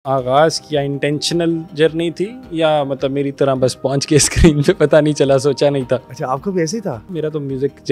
आगाज़ किया intentional journey थी या मतलब मेरी तरह बस पहुंच के स्क्रीन पे पता नहीं चला, सोचा नहीं था। अच्छा, आपका भी ऐसे ही था? मेरा तो म्यूजिकल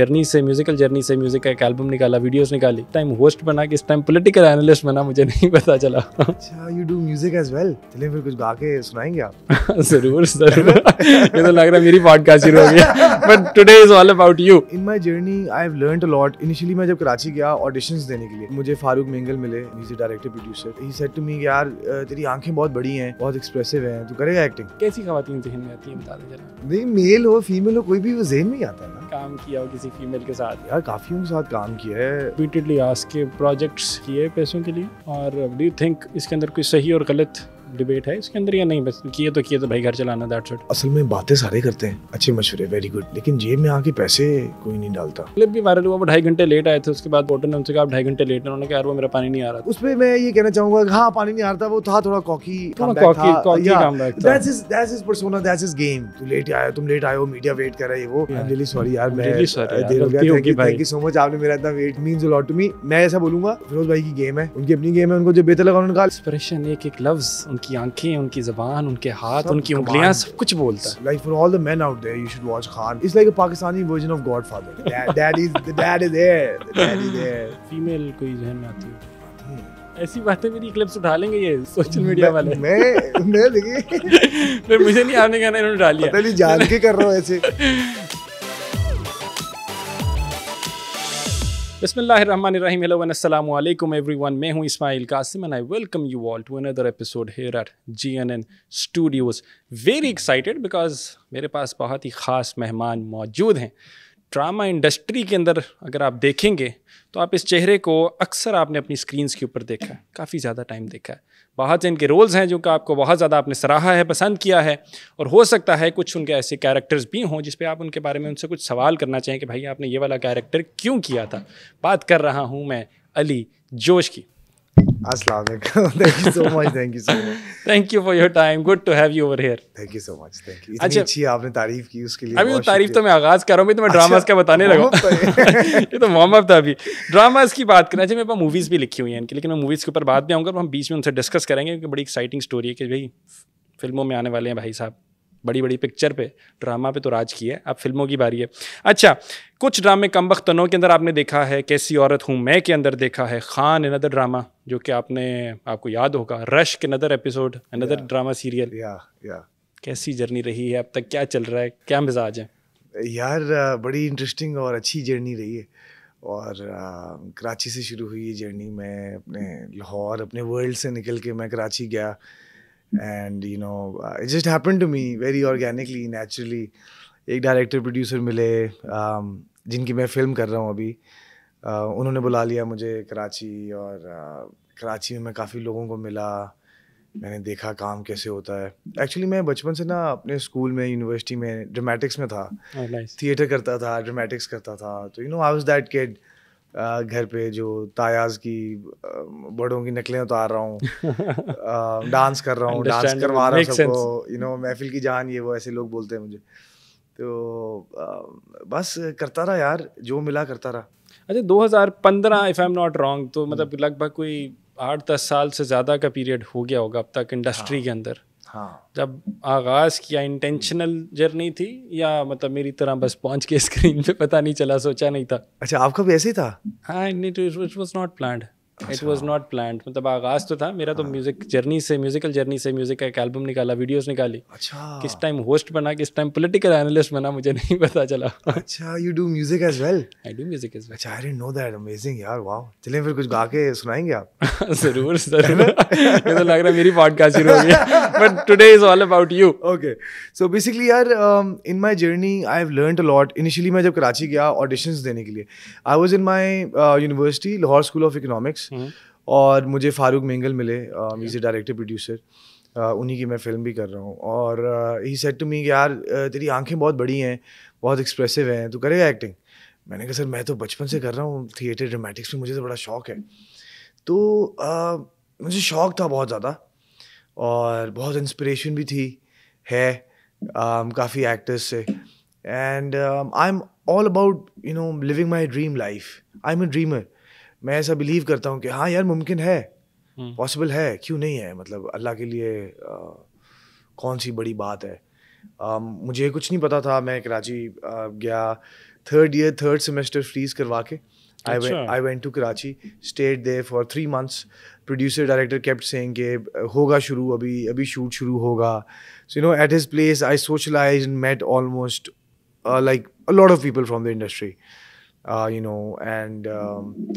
जर्नी से म्यूजिक का एक एल्बम निकाला, वीडियोस निकाली, टाइम होस्ट बना के इस टाइम पॉलिटिकल एनालिस्ट बना, मुझे नहीं पता चला। अच्छा, you do music as well. चलिए फिर कुछ गा के सुनाएंगे आप? जरूर जरूर। ये तो लग रहा है मेरी पॉडकास्ट शुरू हो गई, but today is all about you. In my journey I have learned a lot. Initially मैं जब कराची गया ऑडिशंस देने के लिए, मुझे फारूक मेंगल मिले, he is the director producer. He said to me यार तेरी आंखें बहुत बड़ी हैं, बहुत एक्सप्रेसिव हैं, तू करेगा एक्टिंग? कैसी खवातीन ज़हन में आती है बता दे जरा। नहीं, मेल हो फीमेल हो कोई भी वो ज़हन में ही आता है ना। काम किया हो किसी फीमेल के साथ? यार काफियों के साथ काम किया है, रिपीटेडली आस्क के प्रोजेक्ट्स किए पैसों के लिए। और डू यू थिंक इसके अंदर कोई सही और गलत डिबेट है इसके अंदर या नहीं? बस किए तो भाई घर चलाना, दैट्स इट। असल में बातें सारे करते हैं, अच्छे मशवरे वेरी गुड, लेकिन जेब में आके पैसे कोई नहीं डालता। क्लिप भी वायरल हुआ, वो 2.5 घंटे लेट आए थे, उसके बाद वोटर ने उनसे कहा 2.5 घंटे लेट, उन्होंने कहा यार वो मेरा पानी नहीं आ रहा था। उसपे मैं ये कहना चाहूंगा, हाँ पानी नहीं आ रहा था, वो था थोड़ा कॉकी कमबैक था। That's his persona, that's his game. तुम लेट आए हो, मीडिया वेट कर रहा है वो। आई एम रियली सॉरी यार, मैं देर हो गया। थैंक यू सो मच, आपने मेरा इतना wait means a lot to me. मैं ऐसा बोलूंगा, फिरोज भाई की गेम है, उनकी अपनी गेम है, उनको जो बेहतर लगा उन्होंने कहा। एक्सप्रेशन, एक लफ्ज, उनकी आंखें, उनकी ज़बान, उनके हाथ, उनकी उंगलियां, सब कुछ बोलता है। Like for all the men out there, you should watch Khan. It's like a Pakistani version of Godfather. Dad is there. The dad is there. Female कोई जहन में आती है? ऐसी बातें मेरी क्लिप्स उठा लेंगे ये सोशल मीडिया वाले। मैं देखिए फिर मुझे नहीं आने का, इन्होंने डाल लिया। पता नहीं जान के कर रहा हूँ ऐसे। बिस्मिल्लाहिर्रहमानिर्रहीम। हेलो एंड अस्सलामु अलैकुम एवरीवन। मैं हूं Ismail Qasim and I welcome you all to another episode here at GNN studios. Very excited because मेरे पास बहुत ही ख़ास मेहमान मौजूद हैं। ड्रामा इंडस्ट्री के अंदर अगर आप देखेंगे तो आप इस चेहरे को अक्सर आपने अपनी स्क्रीन्स के ऊपर देखा है, काफ़ी ज़्यादा टाइम देखा है। बहुत से इनके रोल्स हैं जो कि आपको बहुत ज़्यादा आपने सराहा है, पसंद किया है, और हो सकता है कुछ उनके ऐसे कैरेक्टर्स भी हों जिस पे आप उनके बारे में उनसे कुछ सवाल करना चाहें कि भाई आपने ये वाला कैरेक्टर क्यों किया था। बात कर रहा हूँ मैं अली जोश की। अस्सलाम वालेकुम। Thank you so much. Thank you for your time, good to have you over here. Thank you so much. Thank you. इतनी अच्छी आपने तारीफ की, उसके लिए अभी तो तारीफ तो मैं आगाज कर रहा हूँ, तो मैं ड्रामास क्या बताने लगा। ये तो वार्म अप था। अभी ड्रामास की बात करना चाहिए। मेरे पास मूवीज़ भी लिखी हुई हैं इनकी, लेकिन मैं मूवीज़ के ऊपर बाद में आऊँगा, हम बीच में उनसे डिस्कस करेंगे क्योंकि बड़ी एक्साइटिंग स्टोरी है कि भाई फिल्मों में आने वाले हैं भाई साहब, बड़ी बड़ी पिक्चर पे, ड्रामा पे तो राज की है, अब फिल्मों की बारी है। अच्छा, कुछ ड्रामे कमबख्त तनों के अंदर आपने देखा है, कैसी औरत हूँ मैं के अंदर देखा है, खान अनदर ड्रामा जो कि आपको याद होगा, रश के another episode, another drama serial. कैसी जर्नी रही है अब तक, क्या चल रहा है, क्या मिजाज है? यार बड़ी इंटरेस्टिंग और अच्छी जर्नी रही है। और कराची से शुरू हुई ये जर्नी। मैं अपने लाहौर, अपने वर्ल्ड से निकल के मैं कराची गया। And you know, it just happened to me very organically, naturally. एक डायरेक्टर प्रोड्यूसर मिले जिनकी मैं फ़िल्म कर रहा हूँ अभी। उन्होंने बुला लिया मुझे कराची, और कराची में मैं काफ़ी लोगों को मिला, मैंने देखा काम कैसे होता है। एक्चुअली मैं बचपन से ना अपने स्कूल में, यूनिवर्सिटी में ड्रामेटिक्स में था। थिएटर करता था, ड्रामेटिक्स करता था, तो you know I was that kid. घर पे जो तायाज की बड़ों की नकलें उतार रहा हूँ, डांस कर रहा हूँ, डांस करवा रहा हूँ सबको, यू नो महफिल की जान, ये वो ऐसे लोग बोलते हैं मुझे। तो बस करता रहा यार, जो मिला करता रहा। अच्छा, 2015 if I am not wrong, तो मतलब लगभग कोई 8-10 साल से ज़्यादा का पीरियड हो गया होगा अब तक इंडस्ट्री के अंदर। हाँ, जब आगाज़ किया इंटेंशनल जर्नी थी या मतलब मेरी तरह बस पहुंच के स्क्रीन पे पता नहीं चला, सोचा नहीं था? अच्छा, आपका भी ऐसे ही था? हाँ, it was not planned. It was not planned. मतलब आगाज़ तो था मेरा तो म्यूजिकल जर्नी से म्यूजिक का एक एल्बम निकाला, वीडियोस निकाली। अच्छा, किस टाइम होस्ट बना, किस टाइम पॉलिटिकल एनालिस्ट बना, मुझे नहीं पता चला। अच्छा, you do music as well? I do music as well. अच्छा, I didn't know that. Amazing यार, वाओ। चलिए फिर कुछ गा के सुनाएंगे आप? जरूर जरूर। ये तो लग रहा है मेरी पॉडकास्ट शुरू हो गई, but today is all about you. Okay, so basically यार in my journey I have learned a lot. Initially मैं जब कराची गया ऑडिशंस देने के लिए, I was in my university, Lahore school of economics, और मुझे फारूक मेंगल मिले, he is a director producer, उन्हीं की मैं फ़िल्म भी कर रहा हूँ। और ही सेड टू मी यार तेरी आंखें बहुत बड़ी हैं, बहुत एक्सप्रेसिव हैं, तू करेगा एक्टिंग? मैंने कहा सर मैं तो बचपन से कर रहा हूँ थिएटर, ड्रामेटिक्स में मुझे तो बड़ा शौक है। तो मुझे शौक था बहुत ज़्यादा, और बहुत इंस्पिरेशन भी थी, है काफ़ी एक्टर्स से। And I am all about you know living my dream life. I am a dreamer. मैं ऐसा बिलीव करता हूँ कि हाँ यार मुमकिन है, पॉसिबल है, क्यों नहीं है, मतलब अल्लाह के लिए कौन सी बड़ी बात है। मुझे कुछ नहीं पता था, मैं कराची गया थर्ड सेमेस्टर फ्रीज करवा के I went to Karachi, stayed there for 3 months. Producer director kept saying कि होगा शुरू, अभी शूट शुरू होगा. So at his place I socialized and met almost like a lot of people from the industry. And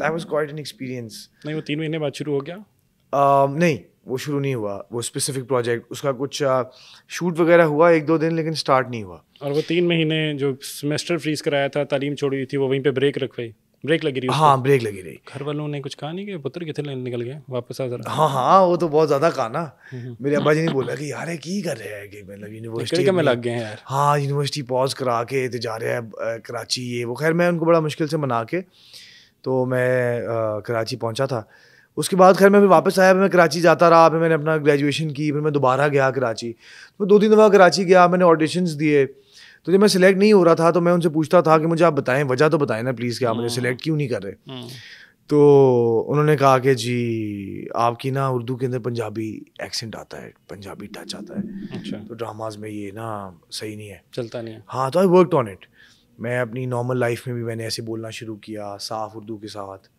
that was quite an experience. नहीं वो 3 महीने बाद शुरू हो गया? नहीं वो शुरू नहीं हुआ, वो स्पेसिफिक प्रोजेक्ट उसका कुछ शूट वगैरह हुआ 1-2 दिन, लेकिन स्टार्ट नहीं हुआ. और वो 3 महीने जो सेमेस्टर फ्रीज कराया था, तालीम छोड़ी हुई थी, वो वहीं पे ब्रेक लगी रही? हाँ, ब्रेक लगी रही. घर वालों ने कुछ कहा नहीं कि पुत्र कितने निकल गए, वापस आ जरा? हाँ वो तो बहुत ज्यादा कहा ना. मेरे अब्बा जी ने बोला कि यार की कर रहे हैं कि मतलब यूनिवर्सिटी में लग गए हैं यार. हाँ, यूनिवर्सिटी पॉज करा के तो जा रहे हैं कराची, ये वो. खैर मैं उनको बड़ा मुश्किल से मना के तो मैं कराची पहुंचा था. उसके बाद खैर मैं फिर वापस आया, मैं कराची जाता रहा, फिर मैंने अपना ग्रेजुएशन की, फिर मैं दोबारा गया कराची. तो 2-3 दफ़ा कराची गया, मैंने ऑडिशंस दिए. तो जब मैं सिलेक्ट नहीं हो रहा था तो मैं उनसे पूछता था कि मुझे आप बताएं, वजह तो बताएं ना प्लीज़, कि आप मुझे सिलेक्ट क्यों नहीं कर रहे. तो उन्होंने कहा कि जी आपकी ना उर्दू के अंदर पंजाबी एक्सेंट आता है, पंजाबी टच आता है. अच्छा. तो ड्रामाज में ये ना सही नहीं है, चलता नहीं है. हाँ, तो आई वर्कड ऑन इट. मैं अपनी नॉर्मल लाइफ में भी मैंने ऐसे बोलना शुरू किया, साफ उर्दू के साथ,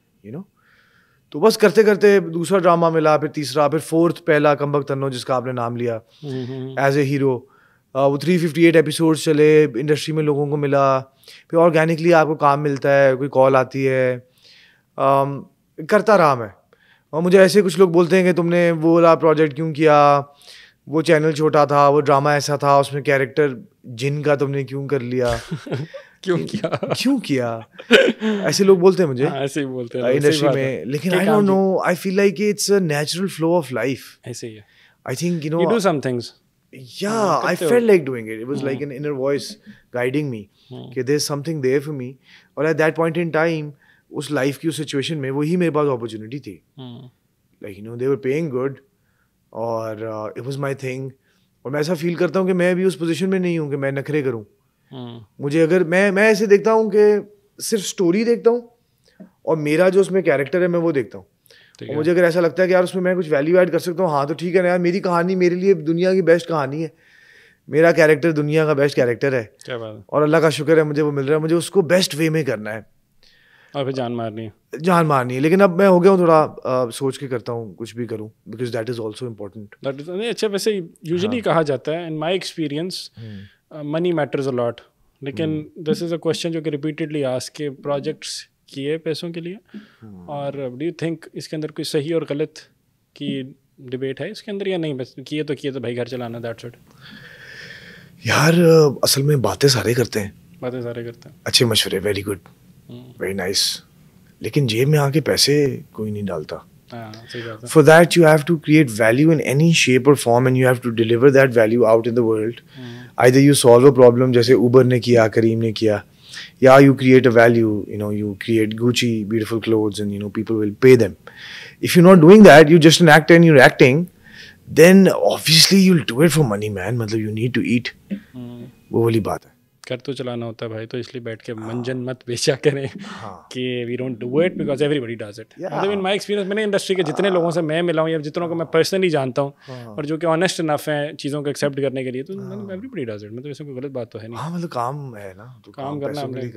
तो बस करते करते दूसरा ड्रामा मिला, फिर तीसरा, फिर फोर्थ पहला कमबख्त तन्नो जिसका आपने नाम लिया एज ए हीरो. वो 358 एपिसोड्स चले, इंडस्ट्री में लोगों को मिला, फिर ऑर्गेनिकली आपको काम मिलता है, कोई कॉल आती है, करता रहा मैं. और मुझे ऐसे कुछ लोग बोलते हैं कि तुमने वो वाला प्रोजेक्ट क्यों किया, वो चैनल छोटा था, वो ड्रामा ऐसा था, उसमें कैरेक्टर जिन का तुमने क्यों कर लिया. क्यों किया ऐसे लोग बोलते हैं मुझे. ऐसे ही बोलते हैं इंडस्ट्री में. लेकिन आई don't no, I feel like it's a natural flow of life. ऐसे ही है. I think you do some things. Yeah, I felt like doing it. It was like an inner voice guiding me कि there's something there for me. और at that point in time उस life की उस situation में वही मेरे पास opportunity थी. Like they were paying good और it was my thing. और मैं ऐसा फील करता हूँ कि मैं भी उस पोजीशन में नहीं हूँ कि मैं नखरे करूँ. मुझे अगर मैं ऐसे देखता हूँ कि सिर्फ स्टोरी देखता हूँ और मेरा जो उसमें कैरेक्टर है मैं वो देखता हूँ. और मुझे अगर ऐसा लगता है कि यार उसमें मैं कुछ वैल्यू ऐड कर सकता हूँ, हाँ तो ठीक है ना यार, मेरी कहानी मेरे लिए दुनिया की बेस्ट कहानी है, मेरा कैरेक्टर दुनिया का बेस्ट कैरेक्टर है. क्या बात है. और अल्लाह का शुक्र है मुझे वो मिल रहा है, मुझे उसको बेस्ट वे में करना है और फिर जान मारनी है. लेकिन अब मैं हो गया हूँ थोड़ा सोच के करता हूँ कुछ भी करूँ, because that is also important. अच्छा, वैसे यूजुअली कहा जाता है, in my experience, money matters a lot. लेकिन दिस इज़ अ क्वेश्चन जो कि रिपीटेडली आस्क के प्रोजेक्ट्स किए पैसों के लिए, और डू यू थिंक इसके अंदर कोई सही और गलत की डिबेट है इसके अंदर, या नहीं बस किए तो भाई घर चलाना, दैट्स इट? यार असल में बातें सारे करते हैं, अच्छे मशवरे, वेरी गुड, वेरी नाइस, लेकिन जेब में आके पैसे कोई नहीं डालता. For that you have to create value in any shape or form and you have to deliver that value out in the world. Either you solve a problem जैसे Uber ने किया, करीम ने किया, या you create a value, you create Gucci beautiful clothes and people will pay them. If you're not doing that, you're just an actor and you're acting, then obviously you'll do it for money, man. मतलब you need to eat. वो वाली बात है. घर तो चलाना होता है भाई, तो इसलिए बैठ के मंजन मत बेचा करें कि we don't do it because everybody does it. मतलब इन माय एक्सपीरियंस, मैंने इंडस्ट्री के जितने लोगों से मैं मिला हूँ या जितनों को मैं पर्सनली जानता हूँ और जो कि ऑनेस्ट इनफ हैं चीज़ों को एक्सेप्ट करने के लिए, तो मतलब एवरीबडी डज इट. मतलब इसमें कोई गलत बात तो है नहीं. मतलब काम है ना, तो काम करना हमने,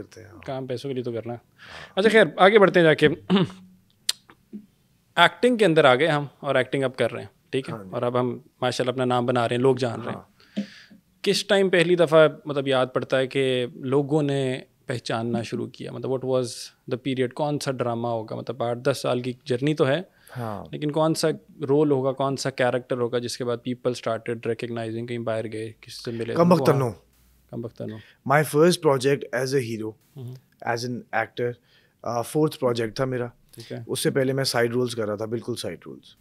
काम पैसों के लिए तो करना. अच्छा खैर आगे बढ़ते हैं जाके. एक्टिंग के अंदर आ गए हम और एक्टिंग अब कर रहे हैं, ठीक है, और अब हम माशाल्लाह अपना नाम बना रहे हैं, लोग जान रहे हैं. किस टाइम पहली दफ़ा मतलब याद पड़ता है कि लोगों ने पहचानना शुरू किया? मतलब व्हाट वाज द पीरियड? कौन सा ड्रामा होगा? मतलब 8-10 साल की जर्नी तो है, लेकिन कौन सा रोल होगा, कौन सा कैरेक्टर होगा जिसके बाद पीपल स्टार्टेड रिकग्नाइजिंग, कहीं बाहर गए, किससे मिले? Kambakht Tanno my first project as a hero, as an actor. 4th project था मेरा. उससे पहले मैं साइड रोल्स कर रहा था, बिल्कुल साइड रोल्स.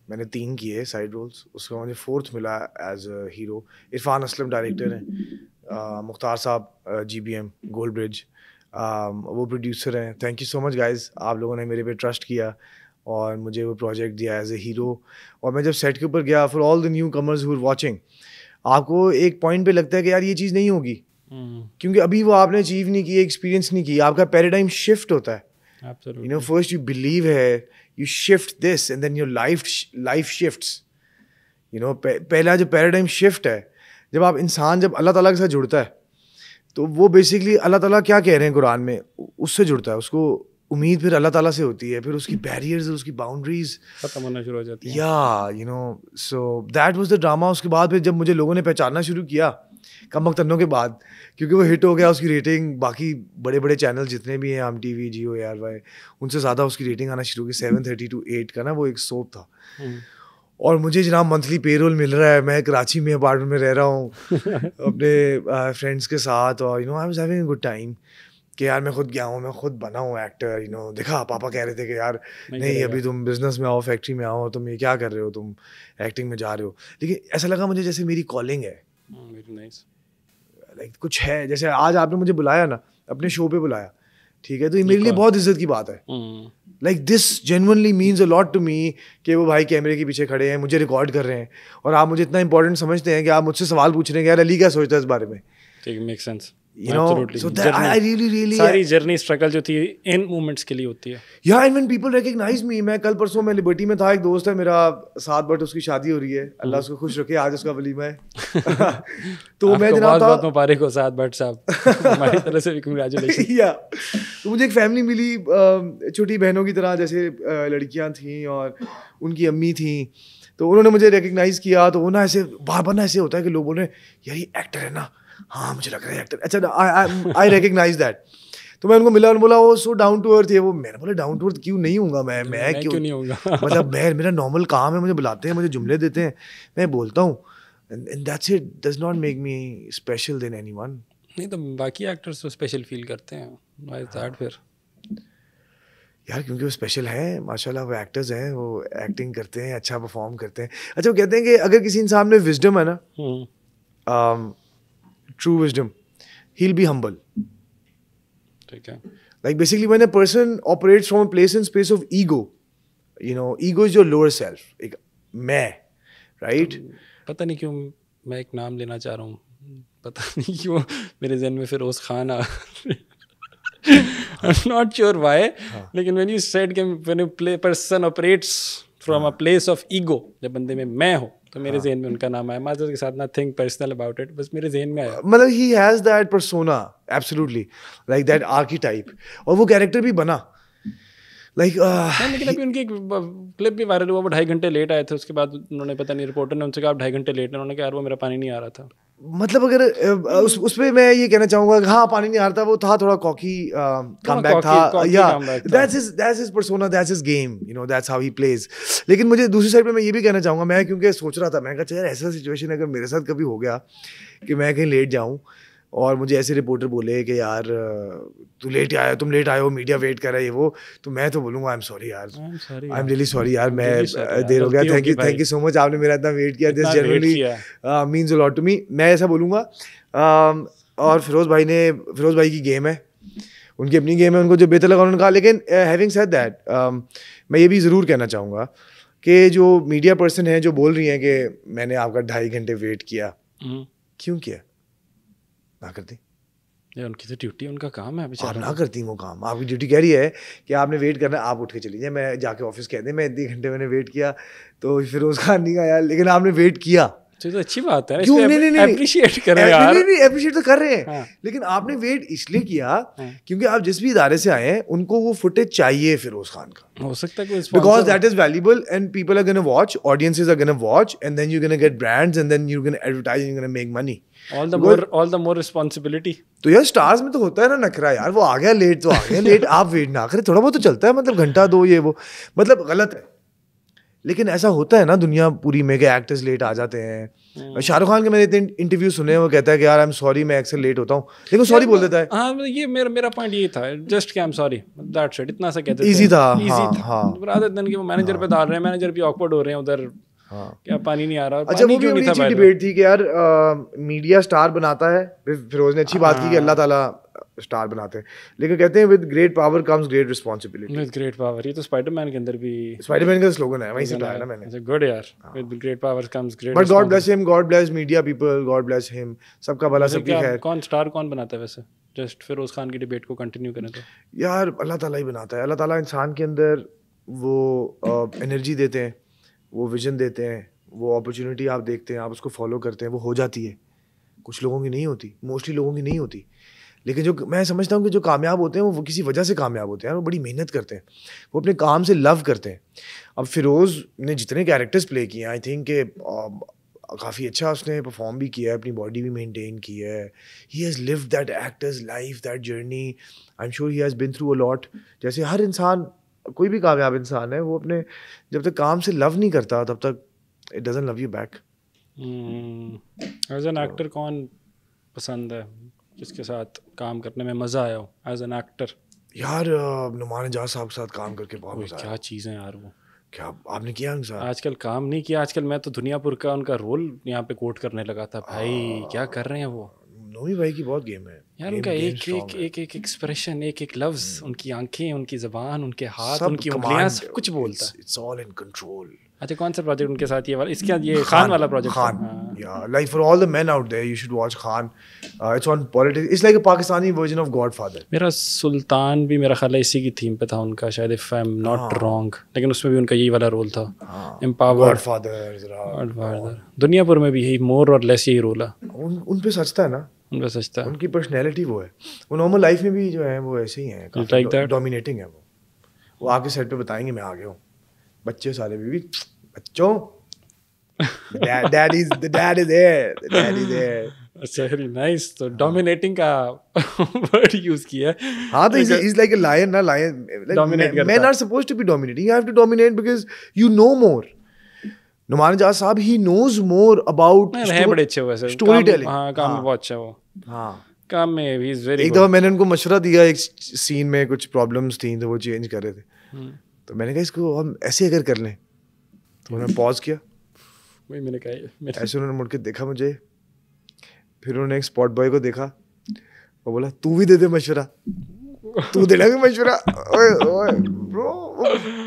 मैंने 3 किए साइड रोल्स, उसका मुझे 4th मिला as a hero. Irfan Aslam director हैं, मुख्तार साहब GBM गोल्ड ब्रिज वो प्रोड्यूसर हैं. Thank you so much guys, आप लोगों ने मेरे पे ट्रस्ट किया और मुझे वो प्रोजेक्ट दिया एज अ हीरो. और मैं जब सेट के ऊपर गया, for all the newcomers who are watching, आपको एक पॉइंट पे लगता है कि यार ये चीज़ नहीं होगी, क्योंकि अभी वो आपने अचीव नहीं की, एक्सपीरियंस नहीं की, आपका पैराडाइम शिफ्ट होता है. Absolutely. First you believe है, you shift this and then your life shifts. You know, पहला जो पैराडाइम शिफ्ट है, जब आप इंसान जब अल्लाह ताला के साथ जुड़ता है तो वो बेसिकली अल्लाह ताला क्या कह रहे हैं कुरान में उससे जुड़ता है, उसको उम्मीद फिर अल्लाह ताला से होती है, फिर उसकी बैरियर्स, उसकी बाउंड्रीज खत्म होना शुरू हो जाती है। या you know, so that was the drama. उसके बाद फिर जब मुझे लोगों ने पहचानना शुरू किया कम वक्त तन्नों के बाद, क्योंकि वो हिट हो गया, उसकी रेटिंग बाकी बड़े बड़े चैनल जितने भी हैं, हम टीवी, जियो, ARY, उनसे ज़्यादा उसकी रेटिंग आना शुरू की। 7:30 to 8 का ना वो एक सोप था, और मुझे जनाब मंथली पेरोल मिल रहा है, मैं कराची में अपार्टमेंट में रह रहा हूँ अपने फ्रेंड्स के साथ, और you know I was having a good time कि यार मैं खुद गया हूँ, मैं खुद बना हूँ एक्टर। यू नो, देखा पापा कह रहे थे कि यार नहीं अभी तुम बिजनेस में आओ, फैक्ट्री में आओ, तुम ये क्या कर रहे हो, तुम एक्टिंग में जा रहे हो। लेकिन ऐसा लगा मुझे जैसे मेरी कॉलिंग है, लाइक कुछ है। जैसे आज आपने मुझे बुलाया ना, अपने शो पे बुलाया, ठीक है, तो ये मेरे लिए बहुत इज्जत की बात है। Like this genuinely means a lot to me कि वो भाई कैमरे के पीछे खड़े हैं, मुझे रिकॉर्ड कर रहे हैं, और आप मुझे इतना इंपॉर्टेंट समझते हैं कि आप मुझसे सवाल पूछ रहे हैं कि यार अली क्या सोचता है इस बारे में। ठीक, make sense. You know, so that I really सारी जर्नी स्ट्रगल जो थी इन मोमेंट्स के लिए होती है। Yeah, and when people recognize me, मैं कल परसों मैं लिबर्टी में था, एक दोस्त है मेरा 7 बट उसकी शादी हो रही है, अल्लाह उसको खुश रखे, आज उसका वलीमा है तो मैं जनाब बहुत मुबारक हो 7 बट साहब, हमारी तरफ से भी कांग्रेचुलेशन। या तो मुझे एक फैमिली मिली, छोटी बहनों की तरह, जैसे लड़कियां थीं और उनकी अम्मी थी, तो उन्होंने मुझे रिकग्नाइज किया। तो वो ना ऐसे बार बार ना ऐसे होता है कि लोग बोल रहे हैं यार ये एक्टर है ना, हाँ मुझे लग रहा है एक्टर, अच्छा आई रिकग्नाइज दैट। तो मैं उनको मिला और बोला वो सो डाउन टू अर्थ है वो। मैंने बोला डाउन टू अर्थ क्यों नहीं हूँगा मैं क्यों नहीं हूँगा मतलब मेरा नॉर्मल काम है, मुझे बुलाते हैं, मुझे जुमले देते हैं, मैं बोलता हूँ, and that's it, does not make me special than anyone. नहीं तो बाकी एक्टर्स तो स्पेशल फील करते हैं, व्हाई इज दैट फिर? यार क्योंकि वो स्पेशल हैं, माशाल्लाह वो एक्टर्स हैं, वो एक्टिंग करते हैं, अच्छा परफॉर्म करते हैं। अच्छा वो कहते हैं कि अगर किसी इंसान में विजडम है ना, true wisdom, he'll be humble. Okay. Like basically when a person operates from a place and space of ego, you know, ego is your lower self, एक मैं, right? पता नहीं क्यों मैं एक नाम लेना चाह रहा हूँ, पता नहीं क्यों मेरे ज़हन में फिरोज खान आ I'm not sure why, लेकिन when you said कि when a person operates from a place of ego, जब बंदे में मैं हो, तो मेरे ज़हन में उनका नाम आया। माजर के साथ nothing personal about it, बस मेरे ज़हन में आया। मतलब he has that persona, absolutely, like that archetype, और वो कैरेक्टर भी बना। Like, लेकिन अभी उनकी एक क्लिप भी वायरल हुआ, वो 2.5 घंटे लेट आए थे, उसके बाद उन्होंने पता नहीं रिपोर्टर ने उनसे कहा आप 2.5 घंटे लेट हैं, उन्होंने कहा यार वो मेरा पानी नहीं आ रहा था। मतलब अगर उस पे मैं ये कहना चाहूँगा, हाँ पानी नहीं आ रहा था, वो था थोड़ा कॉकी कमबैक था, या that's his persona, that's his game, you know, that's how he plays। लेकिन मुझे दूसरी साइड पे मैं ये भी कहना चाहूँगा, मैं क्योंकि सोच रहा था, मैं कहा यार ऐसा सिचुएशन अगर मेरे साथ कभी हो गया कि मैं कहीं लेट जाऊँ और मुझे ऐसे रिपोर्टर बोले कि यार तुम लेट आए हो, मीडिया वेट कर रहा है ये वो, तो मैं तो बोलूँगा आई एम सॉरी यार, आई एम रियली सॉरी यार, मैं देर हो गया, थैंक यू सो मच, आपने मेरा इतना वेट किया, this generally means a lot to me, मैं ऐसा बोलूँगा। और फिरोज भाई की गेम है, उनकी अपनी गेम है, उनको जो बेहतर लगा उन्होंने कहा। लेकिन हैविंग सेड दैट, मैं ये भी ज़रूर कहना चाहूँगा कि जो मीडिया पर्सन है जो बोल रही हैं कि मैंने आपका 2.5 घंटे वेट किया, क्यों किया? ना करती यार, उनकी तो ड्यूटी, उनका काम है, आप ना करती वो काम। आपकी ड्यूटी कह रही है कि आपने वेट करना है, आप उठ के चली जाए, मैं जाके ऑफिस कह दें मैं इतने घंटे मैंने वेट किया, तो फिरोज खान नहीं आया, लेकिन आपने वेट किया, तो अच्छी बात है, क्यों? नहीं अप्रिशिएट कर रहे हैं यार, नहीं अप्रिशिएट तो कर रहे हैं, लेकिन आपने वेट इसलिए किया क्योंकि आप जिस भी इदारे से आए हैं उनको वो फुटेज चाहिए फिरोज खान का, हो सकता है because that is valuable and people are gonna watch, audiences are gonna watch, and then you gonna get brands, and then you gonna advertise, you gonna make money, all the more responsibility। तो यार stars में तो होता है ना नखरा, यार वो आ गया लेट तो आ गया लेट, आप वेट ना करें, थोड़ा बहुत तो चलता है, मतलब घंटा दो ये वो, मतलब गलत है, लेकिन ऐसा होता है ना दुनिया पूरी में कि एक्टर्स लेट आ जाते हैं। शाहरुख खान के मैंने इतने इंटरव्यू सुने हैं, वो कहता है कि यार आई एम सॉरी मैं अक्सर लेट होता हूँ, लेकिन सॉरी बोल देता है। हाँ, ये मेरा पॉइंट ये था, जस्ट कि I am sorry, that's it, इतना सा कहते थे, इजी था, रादर देन कि वो मैनेजर पे डाल रहे हैं, मैनेजर भी ऑकवर्ड हो रहे हैं उधर, क्या पानी नहीं आ रहा। अच्छा वो भी बड़ी अच्छी डिबेट थी कि यार मीडिया स्टार बनाता है, फिरोज ने अच्छी बात की कि अल्लाह ताला स्टार बनाते हैं, लेकिन कहते हैं with great power comes great responsibility. With great power, ये तो स्पाइडरमैन के अंदर भी, स्पाइडरमैन का स्लोगन है, वहीं से लाया ना मैंने। अच्छा गुड यार, with great power comes great, but God bless him, God bless media people, God bless him, सबका भला सबकी खैर। कौन स्टार कौन बनाता है वैसे? जस्ट फिरोज खान की डिबेट को कंटिन्यू करें तो यार अल्लाह ताला ही बनाता है, अल्लाह ताला इंसान के अंदर वो एनर्जी देते हैं, वो विजन देते हैं, वो अपॉर्चुनिटी आप देखते हैं, आप उसको फॉलो करते हैं, वो हो जाती है। कुछ लोगों की नहीं होती, मोस्टली लोगों की नहीं होती। लेकिन जो मैं समझता हूँ कि जो कामयाब होते हैं वो किसी वजह से कामयाब होते हैं, वो बड़ी मेहनत करते हैं, वो अपने काम से लव करते हैं। अब फिरोज़ ने जितने कैरेक्टर्स प्ले किए हैं, आई थिंक कि काफ़ी अच्छा उसने परफॉर्म भी किया है, अपनी बॉडी भी मेंटेन की है। He has lived that actor's life, that journey. I am sure he has been through a lot. जैसे हर इंसान, कोई भी कामयाब इंसान है, वो अपने जब तक काम से लव नहीं करता तब तक it doesn't love you back. As an actor कौन पसंद है जिसके साथ काम करने में मज़ा आया हो एज एन एक्टर? यार नुमान एजाज साहब के साथ काम करके बहुत मजा आया। क्या चीज़ें यार वो, क्या आपने किया उनके साथ? आजकल काम नहीं किया। आजकल मैं तो दुनियापुर का उनका रोल यहाँ पे कोट करने लगा था। भाई क्या कर रहे हैं वो। नोमी भाई की बहुत गेम है यार, उनका एक एक्सप्रेशन, एक लफ्ज, उनकी आंखें, उनकी ज़बान, उनके हाथ, उनकी उंगलियां, सब कुछ बोल्ता है। It's all in control. अच्छा, कौन सा प्रोजेक्ट उनके साथ ये वाला? इसके ये खान वाला project? Khan, yeah, like for all the men out there, you should watch Khan. It's on politics. It's like a Pakistani version of Godfather. मेरा सुल्तान भी मेरा ख्याल है इसी की थीम पे था उनका, शायद, if I am not wrong. लेकिन उसमें भी उनका यही वाला रोल था, एम्पावर्ड। गॉडफादर। दुनियापुर में भी यही मोर और लेस यही रोल है। उन पे सचता है ना, उन पे सचता है। उनकी पर्सनैलिटी वो है। वो नॉर्मल लाइफ में भी जो है वो ऐसे ही है, like that? डोमिनेटिंग है वो आके सेट पे बताएंगे मैं आ गया हूँ, बच्चे सारे भी बच्चों dad is there, the dad is there. अच्छा, वेरी नाइस। तो डोमिनेटिंग का वर्ड यूज किया है। हाँ, तो he's like a lion ना, lion like men are supposed to be dominating. You have to dominate because you know more. Numan Ejaz साहब, he knows more about है बड़े अच्छे वैसे storytelling। हाँ, काम में बहुत अच्छा वो। हाँ, काम में he is very एक दफा मैंने उनको मशवरा दिया, एक सीन में कुछ प्रॉब्लम्स थी तो वो चेंज कर रहे थे, तो मैंने कहा इसको हम ऐसे अगर कर लें, तो उन्होंने पॉज किया, मैंने कहा ऐसे उन्होंने मुड़ के देखा मुझे, फिर उन्होंने एक स्पॉट बॉय को देखा, वो बोला तू भी दे दे मशवरा, तू देना भी मशवरा। ओए ब्रो,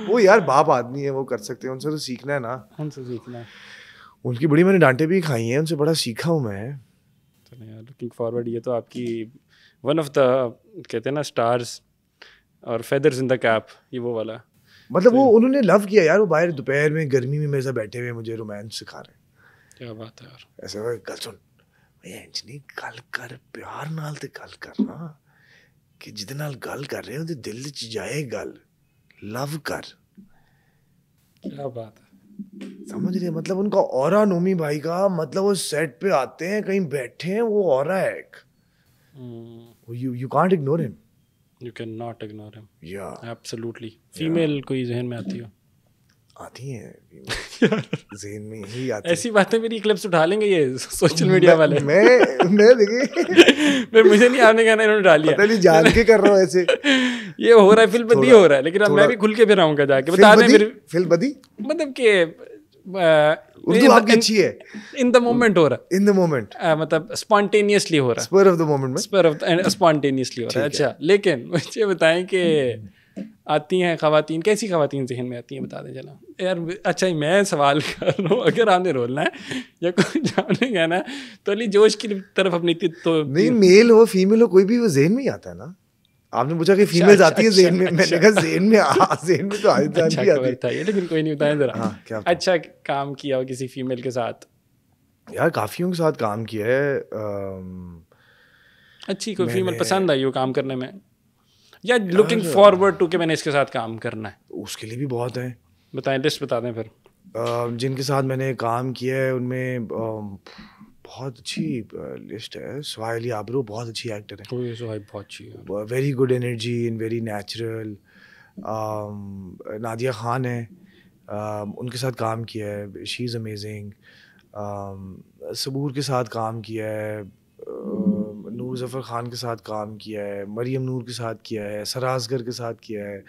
वो यार बाप आदमी है, वो कर सकते हैं, उनसे तो सीखना है ना। उनसे सीखना है। उनकी बड़ी मैंने डांटे भी खाई हैं, उनसे बड़ा सीखा हूँ मैं। चलो यार, लुकिंग फॉरवर्ड। ये तो आपकी वन ऑफ द, कहते हैं ना, स्टार्स और फेदर्स इन द कैप, ये वो वाला। मतलब वो उन्होंने लव किया यार, वो बाहर दोपहर में गर्मी में मेरे साथ बैठे हुए मुझे रोमांस सिखा रहे हैं। क्या बात है यार। ऐसे गल सुन एंजनी, गल कर प्यार नाल ते गल करना, कि जिदे नाल गल कर रहे हो ते दिल च जाए गल, लव कर। क्या बात है, समझ रहे? मतलब उनका ऑरा, नोमी भाई का, मतलब वो सेट पे आते हैं, कहीं बैठे हैं, वो ऑरा है एक। you can't ignore him. You cannot ignore him. Yeah. Absolutely. Female कोई जहन में आती हो? आती हैं ज़हन में ही आती। ऐसी बातें मेरी क्लिप्स उठा लेंगे ये सोशल मीडिया वाले। मैं देखिए फिर मुझे नहीं आने का, इन्होंने डाल लिया, पता नहीं जान के कर रहा हूँ ऐसे। ये हो रहा है, फिल्म हो रहा है, लेकिन अब मैं भी खुल के फिर आऊँगा जाके बता दें मेरी फिल्म बदी, मतलब कि उर्दू आपकी अच्छी है। इन द मोमेंट हो रहा है, इन द मोमेंट, मतलब स्पॉन्टेनियसली हो रहा है, स्पर ऑफ द मोमेंट में, स्पर ऑफ स्पॉन्टेनियसली हो रहा है। अच्छा, लेकिन मुझे बताएं कि आती हैं खवातीन, कैसी खवातीन जहन में आती हैं, बता दें जरा यार। अच्छा, मैं सवाल कर रहा हूँ, अगर आपने रोलना है या कोई जाने कहना है तो अली जोश की तरफ अपनी तो नहीं, मेल हो फीमेल हो कोई भी वो जहन में ही आता है ना। आपने पूछा कि फीमेल्स आती है जहन में, मैंने कहा जहन में तो आज जान भी आती है, लेकिन कोई नहीं, बताएं जरा। हाँ, क्या अच्छा काम किया हो किसी फीमेल के साथ? यार काफियों के साथ काम किया है। अच्छी कोई फीमेल पसंद आई हो काम करने में, या लुकिंग फॉरवर्ड टू कि मैंने इसके साथ काम करना है? उसके लिए भी बहुत है। बताएं, लिस्ट बता दें फिर। जिनके साथ मैंने काम किया है उनमें बहुत अच्छी लिस्ट है। सुहाइल अली आबरू बहुत अच्छी एक्टर है, बहुत अच्छी है, very good energy and very natural. Nadia Khan है, उनके साथ काम किया है, शी इज़ अमेजिंग। सबूर के साथ काम किया है, नूर ज़फ़र ख़ान के साथ काम किया है, मरियम नूर के साथ किया है, सरासगर के साथ किया है,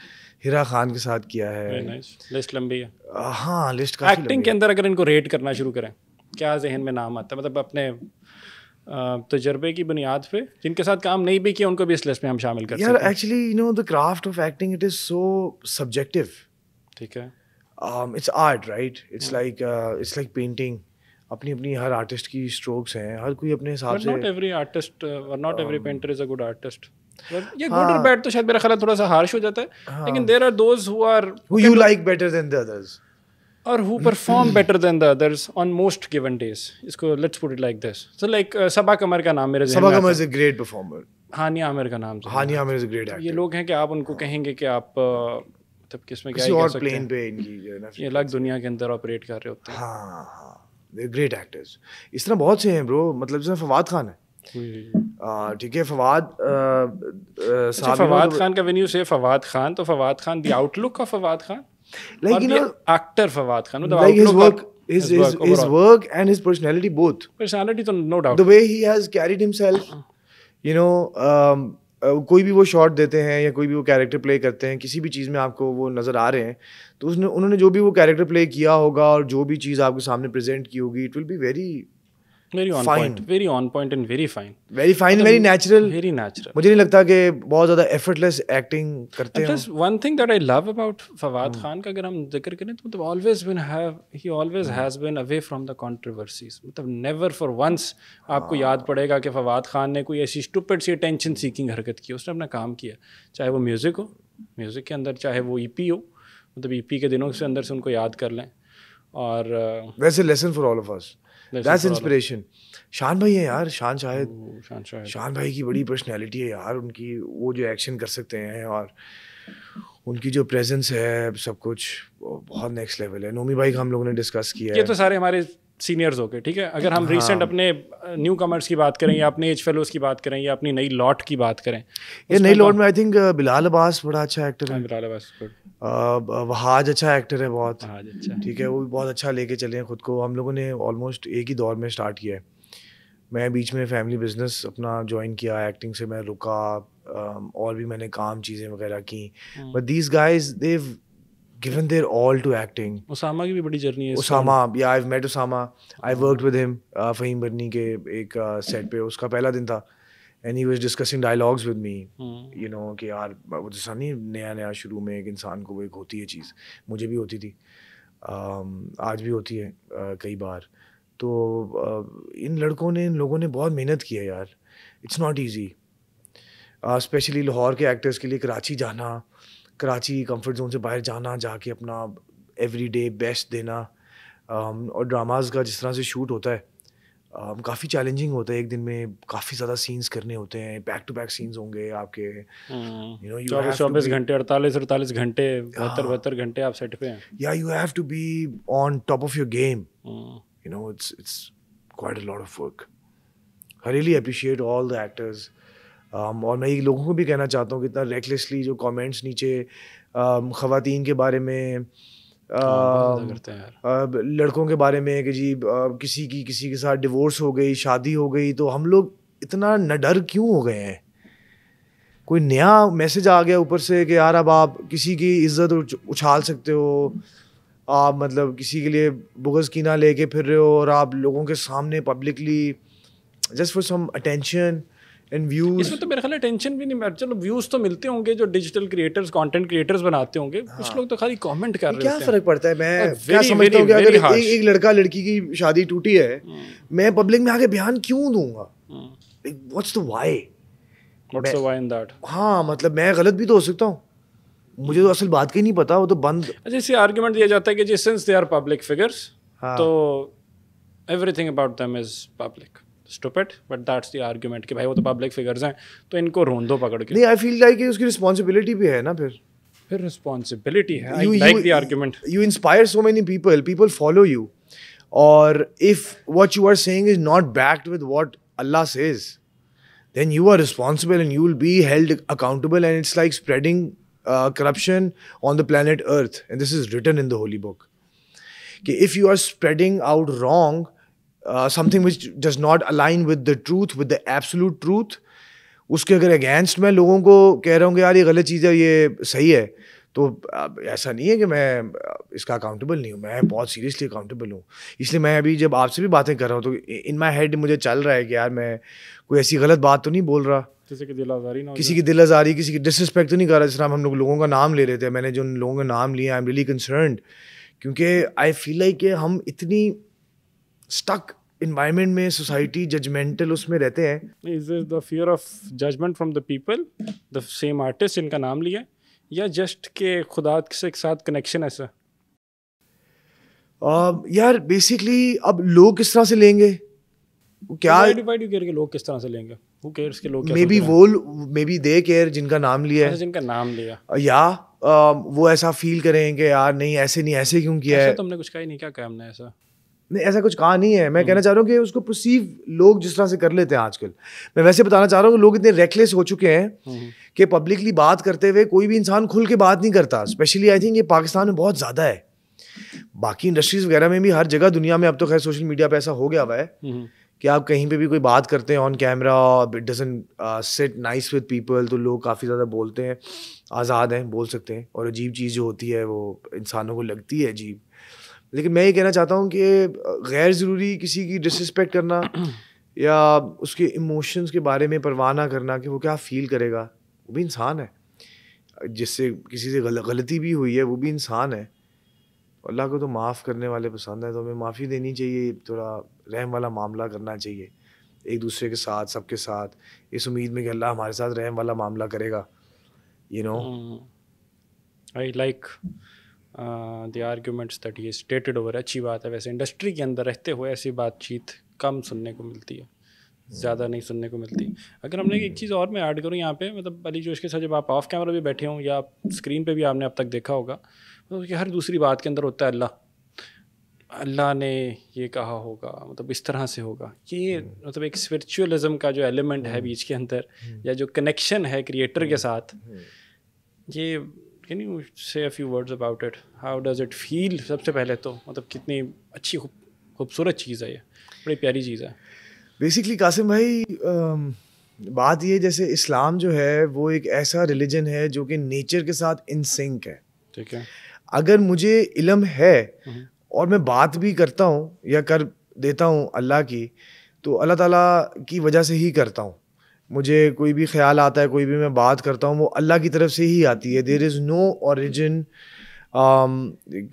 हिरा खान के साथ किया है। लिस्ट लंबी है। हाँ, लिस्ट काफ़ी एक्टिंग के अंदर अगर इनको रेट करना शुरू करें, क्या जहन में नाम आता है? मतलब अपने तजर्बे की बुनियाद पे जिनके साथ काम नहीं भी किया उनको भी इस लिस्ट में हम शामिल कर सकते हैं। यार actually you know the craft of acting, it is so subjective. ठीक है, it's art, right? It's like painting. अपनी अपनी हर आर्टिस्ट की स्ट्रोक्स हैं, हर कोई अपने हिसाब से। नॉट एवरी आर्टिस्ट और not every painter is a good artist. ये गुड और बैड तो शायद मेरा ख्याल है थोड़ा सा हार्श हो जाता है, लेकिन there are those who you like better than the others or who perform better than the others on most given days. इसको let's put it like this. So like सबा कमर का नाम मेरे ज़हन में Sabha आता Kamal है. is a great performer. हानिया आमिर का नाम Hania Aamir is a great actor. ये लोग हैं कि आप उनको कहेंगे कि आप मतलब किसमें क्या किसी ही और कर सकते प्लेन हैं, पे इनकी जो है ना ये अलग दुनिया के अंदर ऑपरेट कर रहे होते हैं. हाँ they're great actors. इस तरह बहुत से हैं ब्रो, मतलब जैसे फवाद खान है, ठीक है, फवाद अच्छा, फवाद खान का when you say Fawad Khan, तो Fawad Khan the outlook of Fawad Khan, like you know, actor Fawad Khan, मतलब like his outlook work, his work and his personality both. personality तो no doubt. The way he has carried himself, you know, कोई भी वो shot देते हैं या कोई भी वो कैरेक्टर प्ले करते हैं, किसी भी चीज़ में आपको वो नज़र आ रहे हैं, तो उन्होंने जो भी वो कैरेक्टर प्ले किया होगा और जो भी चीज़ आपके सामने प्रेजेंट की होगी, it will be very on point, very on point and very fine, very natural. very natural. मुझे नहीं लगता कि बहुत ज़्यादा effortless acting करते हैं. Plus one thing that I love about Fawad Khan का अगर हम जिक्र करें तो मतलब he always has been away from the controversies. मतलब never for once आपको याद पड़ेगा कि फवाद खान ने कोई ऐसी stupid सी attention seeking हरकत की. उसने अपना काम किया, चाहे वो म्यूज़िक हो, म्यूज़िक के अंदर चाहे वो EP हो, मतलब EP के दिनों से अंदर से उनको याद कर लें. और वैसे lesson for all of us. That's inspiration. शान भाई है यार, शान भाई की बड़ी पर्सनैलिटी है यार, उनकी वो जो एक्शन कर सकते हैं और उनकी जो प्रेजेंस है, सब कुछ बहुत नेक्स्ट लेवल है. नोमी भाई का हम लोगों ने डिस्कस किया है. ये तो सारे हमारे सीनियर्स हो गए, ठीक है. अगर हम रिसेंट अपने न्यू कमर्स की बात करें या अपने एज फेलोज की बात करें या अपनी नई लॉट की बात करें, ये नई लॉट में आई थिंक बिलाल अब्बास बड़ा अच्छा एक्टर है. बिलाल अब्बास वहाज अच्छा एक्टर है बहुत, अच्छा, ठीक है, वो भी बहुत अच्छा लेके चले हैं खुद को. हम लोगों ने ऑलमोस्ट एक ही दौर में स्टार्ट किया है. मैं बीच में फैमिली बिजनेस अपना ज्वाइन किया, एक्टिंग से मैं रुका, और भी मैंने काम चीज़ें वगैरह की. But these guys they've given their all to acting. Usama की भी बड़ी जर्नी है. Usama, yeah, I've met Usama. I worked with him. Faheem बरनी के एक सेट पे उसका पहला दिन था, and he was discussing dialogues with me. You know कि यार वो तो नहीं, नया शुरू में एक इंसान को वो एक होती है चीज़, मुझे भी होती थी, आज भी होती है कई बार. तो इन लोगों ने बहुत मेहनत की है यार. It's not easy. Specially Lahore के एक्टर्स के लिए कराची जाना, कराची कंफर्ट जोन से बाहर जाना, जाके अपना एवरी डे बेस्ट देना, और ड्रामाज का जिस तरह से शूट होता है काफ़ी चैलेंजिंग होता है. एक दिन में काफ़ी ज़्यादा सीन्स करने होते हैं, बैक टू बैक सीन्स होंगे आपके, you know, 24 घंटे, 48 घंटे, 72 घंटे आप सेट पे हैं. Yeah, you have to be on top of your game. You know, it's quite a lot of work. I really appreciate all the actors. और मैं लोगों को भी कहना चाहता हूँ कि इतना रेकलेसली जो कमेंट्स नीचे ख़वातीन के बारे में, लड़कों के बारे में कि जी किसी के साथ डिवोर्स हो गई, शादी हो गई, तो हम लोग इतना नडर क्यों हो गए हैं. कोई नया मैसेज आ गया ऊपर से कि यार अब आप किसी की इज्जत उछाल सकते हो, आप मतलब किसी के लिए बुग़्ज़ कीना लेके फिर रहे हो, और आप लोगों के सामने publicly just for some attention and views. इसमें तो मेरे ख्याल टेंशन भी नहीं, चलो व्यूज तो मिलते होंगे जो डिजिटल क्रिएटर्स, कंटेंट क्रिएटर्स बनाते होंगे. कुछ लोग तो खाली कमेंट कर रहे हैं. क्या फ़र्क पड़ता है. मैं क्या समझता हूँ कि अगर एक लड़का लड़की की शादी टूटी है, मैं पब्लिक में आके बयान क्यों दूंगा. What's the why in that. हाँ, मतलब मैं गलत भी तो हो सकता हूँ, मुझे तो असल बात का ही नहीं पता, वो तो बंद. अच्छा, इसे आर्गुमेंट दिया जाता है कि since they are public figures, तो everything about them is public. Stupid, but that's the argument कि भाई वो तो पब्लिक फिगर्स हैं, तो इनको रोंदो पकड़ के. नहीं, I feel like कि उसकी रिस्पॉन्सिबिलिटी भी है ना. फिर रिस्पॉन्सिबिलिटी है. I like the argument. You inspire so many people follow you, और if what you are saying is not backed with what Allah says, then you are responsible and you will be held accountable, and it's like spreading corruption on the planet Earth, and this is written in the holy book. कि if you are spreading out wrong, something which does not align with the truth, with the absolute truth, उसके अगर against मैं लोगों को कह रहा हूँ कि यार ये गलत चीज़ है, ये सही है, तो ऐसा नहीं है कि मैं इसका अकाउंटेबल नहीं हूँ. मैं बहुत सीरियसली अकाउंटेबल हूँ. इसलिए मैं अभी जब आपसे भी बातें कर रहा हूँ तो इन माई हेड मुझे चल रहा है कि यार मैं कोई ऐसी गलत बात तो नहीं बोल रहा, किसी की दिल आज़ारी, किसी की डिसरिस्पेक्ट तो नहीं कर रहा. जिस तरह हम लोगों का नाम ले रहे थे, मैंने जो लोगों का नाम लिया, आई एम रियली कंसर्न्ड, क्योंकि आई फील लाइक कि हम इतनी स्टक इन्वायरमेंट में सोसाइटी जजमेंटल उसमें रहते हैं. Is this the fear of judgement from the people, the same artist इनका नाम लिया, या जस्ट के खुदा से एक साथ कनेक्शन ऐसा? यार बेसिकली अब लोग किस तरह से लेंगे क्या, डिवाइड यू केयर के लोग किस तरह से लेंगे, हु केयर्स के लोग मे बी वो मे बी दे केयर जिनका नाम लिया है, जिनका नाम लिया, या वो ऐसा फील करें कि यार नहीं ऐसे नहीं, ऐसे क्यों किया है. तुमने कुछ कहा ही नहीं, क्या कहा हमने ऐसा? नहीं ऐसा कुछ कहा नहीं है. मैं कहना चाह रहा हूँ कि उसको परसीव लोग जिस तरह से कर लेते हैं आजकल. मैं वैसे बताना चाह रहा हूँ कि लोग इतने रेकलेस हो चुके हैं कि पब्लिकली बात करते हुए कोई भी इंसान खुल के बात नहीं करता. स्पेशली आई थिंक ये पाकिस्तान में बहुत ज़्यादा है. बाकी इंडस्ट्रीज वगैरह में भी हर जगह दुनिया में अब तो खैर सोशल मीडिया पे ऐसा हो गया हुआ है कि आप कहीं पे भी कोई बात करते हैं on camera, it doesn't sit nice with people, तो लोग काफ़ी ज़्यादा बोलते हैं, आज़ाद हैं, बोल सकते हैं. और अजीब चीज़ जो होती है वो इंसानों को लगती है अजीब. लेकिन मैं ये कहना चाहता हूँ कि गैर ज़रूरी किसी की डिसरिस्पेक्ट करना या उसके इमोशंस के बारे में परवाह ना करना कि वो क्या फ़ील करेगा, वो भी इंसान है. जिससे किसी से गलती भी हुई है वो भी इंसान है. अल्लाह को तो माफ़ करने वाले पसंद है, तो हमें माफ़ी देनी चाहिए. थोड़ा रहम वाला मामला करना चाहिए एक दूसरे के साथ, सबके साथ, इस उम्मीद में कि अल्लाह हमारे साथ रहम वाला मामला करेगा. You know, I like the arguments that ये स्टेटेड ओवर. अच्छी बात है. वैसे इंडस्ट्री के अंदर रहते हुए ऐसी बातचीत कम सुनने को मिलती है, ज़्यादा नहीं सुनने को मिलती. अगर हमने एक चीज़ और मैं ऐड करूँ यहाँ पे, मतलब अली जोश के साथ जब आप ऑफ कैमरा भी बैठे हों या स्क्रीन पे भी आपने अब तक देखा होगा, तो कि हर दूसरी बात के अंदर होता है अल्लाह ने ये कहा होगा, मतलब इस तरह से होगा. ये मतलब एक स्पिरिचुअलिज्म का जो एलिमेंट है बीच के अंदर, या जो कनेक्शन है क्रिएटर के साथ, ये कैन यू से a few words about it? How does it feel? सबसे पहले तो मतलब कितनी अच्छी खूबसूरत चीज़ है, ये बड़ी प्यारी चीज़ है. बेसिकली कासिम भाई, बात ये, जैसे इस्लाम जो है वो एक ऐसा रिलीजन है जो कि नेचर के साथ इन सिंक है. ठीक है. अगर मुझे इल्म है और मैं बात भी करता हूँ या कर देता हूँ अल्लाह की, तो अल्लाह ताला की वजह से ही करता हूँ. मुझे कोई भी ख्याल आता है, कोई भी मैं बात करता हूँ, वो अल्लाह की तरफ से ही आती है. There is no origin.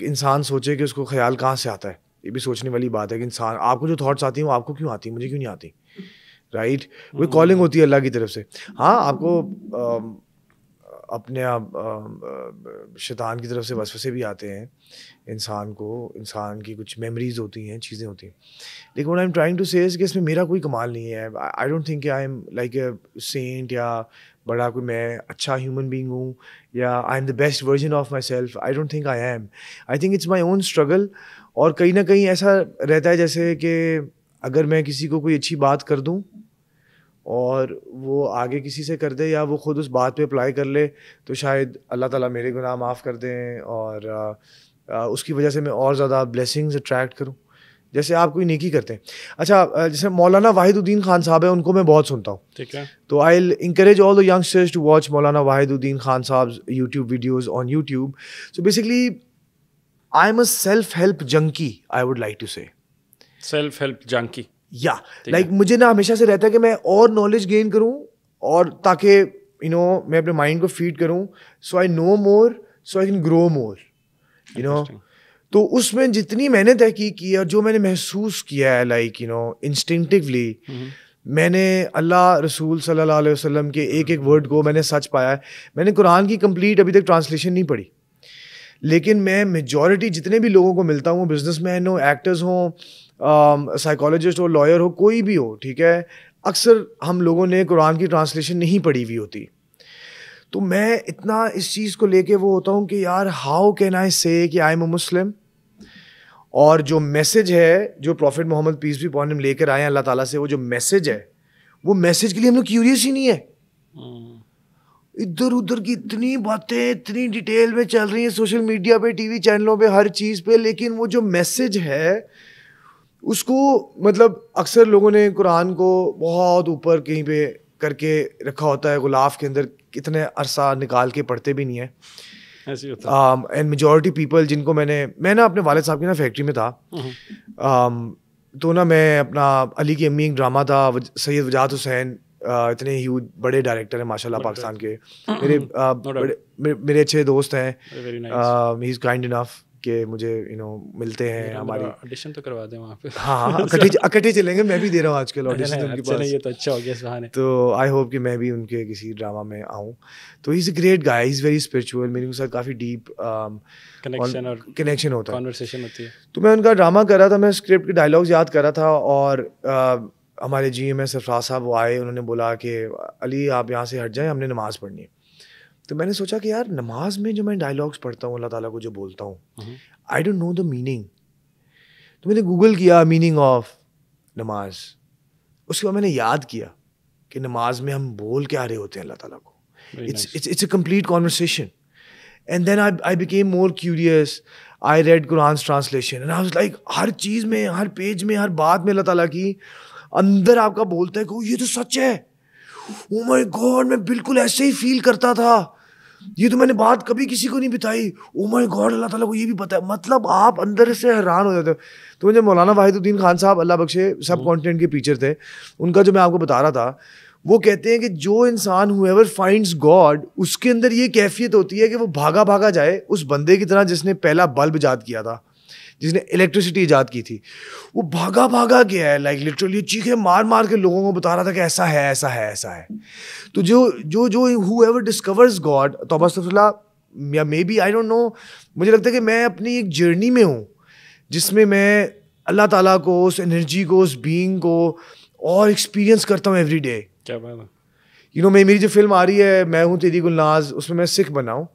इंसान सोचे कि उसको ख्याल कहाँ से आता है, ये भी सोचने वाली बात है कि इंसान, आपको जो थॉट्स आती हैं वो आपको क्यों आती हैं, मुझे क्यों नहीं आती, राइट? वो कॉलिंग होती है अल्लाह की तरफ से. हाँ, आपको अपने आप शैतान की तरफ से वसवसे भी आते हैं इंसान को, इंसान की कुछ मेमोरीज होती हैं, चीज़ें होती हैं. लेकिन what I am trying to say is कि इसमें मेरा कोई कमाल नहीं है. I don't think I am like a saint या बड़ा कोई मैं अच्छा ह्यूमन बीइंग हूँ या I am the best version of myself. I don't think I am. I think it's my own struggle. और कहीं ना कहीं ऐसा रहता है जैसे कि अगर मैं किसी को कोई अच्छी बात कर दूँ और वो आगे किसी से कर दे या वो ख़ुद उस बात पे अप्लाई कर ले, तो शायद अल्लाह ताला मेरे गुनाह माफ़ कर दें और उसकी वजह से मैं और ज़्यादा ब्लेसिंग्स अट्रैक्ट करूं. जैसे आप कोई नेकी करते हैं. अच्छा, जैसे मौलाना वाहिदुद्दीन खान साहब है, उनको मैं बहुत सुनता हूँ. ठीक है. तो I will encourage all the youngsters to watch Maulana Wahiduddin Khan साहब YouTube videos on YouTube. So basically I am a self help junkie, I would like to say. Self help junkie, या लाइक मुझे ना हमेशा से रहता है कि मैं और नॉलेज गेन करूं, और ताकि मैं अपने माइंड को फीड करूं, so I know more, so I can grow more, तो उसमें जितनी मैंने तहकीक की और जो मैंने महसूस किया है, लाइक इंस्टिंक्टिवली, मैंने अल्लाह रसूल सल्लल्लाहु अलैहि वसल्लम के एक एक वर्ड को मैंने सच पाया है. मैंने कुरान की कंप्लीट अभी तक ट्रांसलेशन नहीं पढ़ी, लेकिन मैं मेजॉरिटी जितने भी लोगों को मिलता हूँ, बिजनेसमैन हो, एक्टर्स हों, साइकोलॉजिस्ट हो, लॉयर हो, कोई भी हो, ठीक है, अक्सर हम लोगों ने कुरान की ट्रांसलेशन नहीं पढ़ी हुई होती. तो मैं इतना इस चीज़ को लेके वो होता हूँ कि यार हाउ कैन आई से कि आई एम अ मुस्लिम, और जो मैसेज है जो प्रॉफिट मोहम्मद पीस भी अपॉन हिम लेकर आए हैं अल्लाह ताला से, वो जो मैसेज है, वो मैसेज के लिए हम लोग क्यूरियस ही नहीं है. इधर उधर की इतनी बातें इतनी डिटेल में चल रही हैं सोशल मीडिया पे, टीवी चैनलों पे, हर चीज़ पे, लेकिन वो जो मैसेज है उसको, मतलब अक्सर लोगों ने कुरान को बहुत ऊपर कहीं पे करके रखा होता है, गुलाफ के अंदर कितने अरसा निकाल के पढ़ते भी नहीं है. एंड मेजॉरिटी पीपल जिनको मैं ना अपने वालिद साहब की ना फैक्ट्री में था, तो ना मैं अपना अली की अम्मी एक ड्रामा था, सैयद वजाहत हुसैन, इतने ह्यूज बड़े डायरेक्टर हैं माशाल्लाह पाकिस्तान के, मेरे अच्छे दोस्त हैं, ही इज़ काइंड इनफ कि मुझे मिलते हैं हमारी ऑडिशन तो करवा दें वहाँ पे। हाँ इकट्ठे चलेंगे, मैं भी दे रहा हूँ आजकल ऑडिशन उनके पास। ये तो अच्छा हो गया इस बहाने। तो आई होप कि मैं भी उनके किसी ड्रामा में आऊँ। तो he is a great guy, he is very spiritual, मेरे उनके साथ काफ़ी डीप कनेक्शन होता है, कॉन्वर्सेशन होती है। तो मैं उनका ड्रामा कर रहा था, मैं स्क्रिप्ट के डायलॉग्स याद कर रहा था, और हमारे GM सरफराज साहब वो आए, उन्होंने बोला कि अली आप यहाँ से हट जाएं, हमने नमाज़ पढ़नी है। तो मैंने सोचा कि यार नमाज में जो मैं डायलॉग्स पढ़ता हूँ, अल्लाह ताला को जो बोलता हूँ, आई डोंट नो द मीनिंग। तो मैंने गूगल किया मीनिंग ऑफ नमाज, उसके बाद मैंने याद किया कि नमाज में हम बोल क्या रहे होते हैं अल्लाह ताला को। It's a complete conversation. And then I became more curious, I read कुरान translation and I was like हर चीज़ में, हर पेज में, हर बात में अल्लाह ताला की अंदर आपका बोलता है कि ये तो सच है, ओ माय गॉड मैं बिल्कुल ऐसे ही फील करता था, ये तो मैंने बात कभी किसी को नहीं बताई, ओ माय गॉड अल्लाह ताला को ये भी पता है। मतलब आप अंदर से हैरान हो जाते हो। तो मुझे मौलाना वाहिदुद्दीन खान साहब अल्लाह बख्शे सब कॉन्टेंट के टीचर थे, उनका जो मैं आपको बता रहा था, वो कहते हैं कि जो इंसान हुएवर फाइंड्स गॉड, उसके अंदर ये कैफियत होती है कि वो भागा भागा जाए उस बंदे की तरह जिसने पहला बल्ब ईजाद किया था, जिसने इलेक्ट्रिसिटी ईजाद की थी। वो भागा भागा गया है, लाइक लिटरली चीखे मार मार के लोगों को बता रहा था कि ऐसा है ऐसा है ऐसा है। तो जो whoever discovers God, तौबा अस्तगफिरुल्लाह, या maybe I don't know, मुझे लगता है कि मैं अपनी एक जर्नी में हूँ जिसमें मैं अल्लाह ताला को, उस एनर्जी को, उस बीइंग को और एक्सपीरियंस करता हूँ एवरी डे। क्या बात है। मेरी जो फिल्म आ रही है मैं हूँ तेरी गुलनाज, उसमें मैं सिख बना हूँ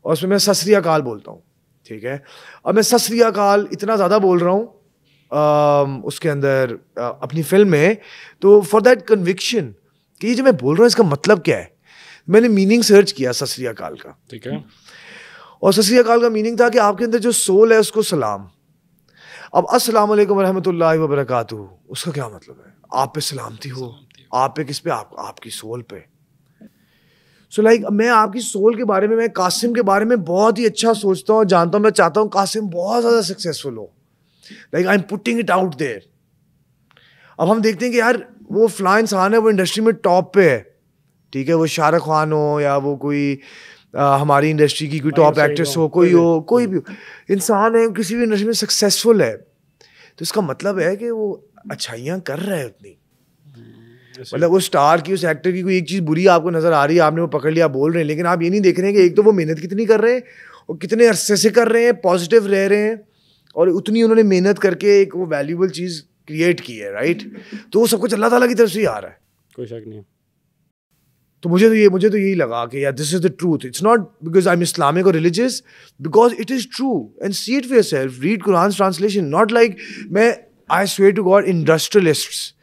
और उसमें मैं सत श्री अकाल बोलता हूँ, ठीक है। अब मैं सत श्री अकाल इतना ज़्यादा बोल रहा हूँ उसके अंदर अपनी फिल्म में, तो फॉर दैट कन्विक्शन कि ये जो मैं बोल रहा हूँ इसका मतलब क्या है, मैंने मीनिंग सर्च किया सत श्री अकाल का, ठीक है। और सत श्री अकाल का मीनिंग था कि आपके अंदर जो सोल है उसको सलाम। अब अस्सलाम वालेकुम रहमतुल्लाहि व बरकातुहू, उसका क्या मतलब है? आप पे सलामती हो। आप पे किस पे? आपकी सोल पे। सो लाइक मैं आपकी सोल के बारे में, मैं कासिम के बारे में बहुत ही अच्छा सोचता हूँ, जानता हूँ, मैं चाहता हूँ कासिम बहुत ज़्यादा सक्सेसफुल हो, like I am putting it out there. अब हम देखते हैं कि यार वो फलां इंसान है, वो इंडस्ट्री में टॉप पे है, ठीक है, वो शाहरुख खान हो या वो कोई हमारी इंडस्ट्री की कोई टॉप एक्ट्रेस हो, कोई भी इंसान है किसी भी इंडस्ट्री में सक्सेसफुल है, तो इसका मतलब है कि वो अच्छाइयाँ कर रहा है उतनी। मतलब वो स्टार की, उस एक्टर की कोई एक चीज़ बुरी आपको नज़र आ रही है, आपने वो पकड़ लिया, बोल रहे हैं, लेकिन आप ये नहीं देख रहे हैं कि एक तो वो मेहनत कितनी कर रहे हैं और कितने अरसे से कर रहे हैं, पॉजिटिव रह रहे हैं, और उतनी उन्होंने मेहनत करके एक वो वैल्यूबल चीज़ क्रिएट की है, राइट। तो वो सब कुछ अल्लाह ताला की तरफ से ही आ रहा है, कोई शक नहीं। तो मुझे तो यही लगा कि यार this is the truth. It's not because I am Islamic और religious, because it is true and see it for yourself. Read कुरान ट्रांसलेशन, नॉट लाइक मैं I swear to God industrialists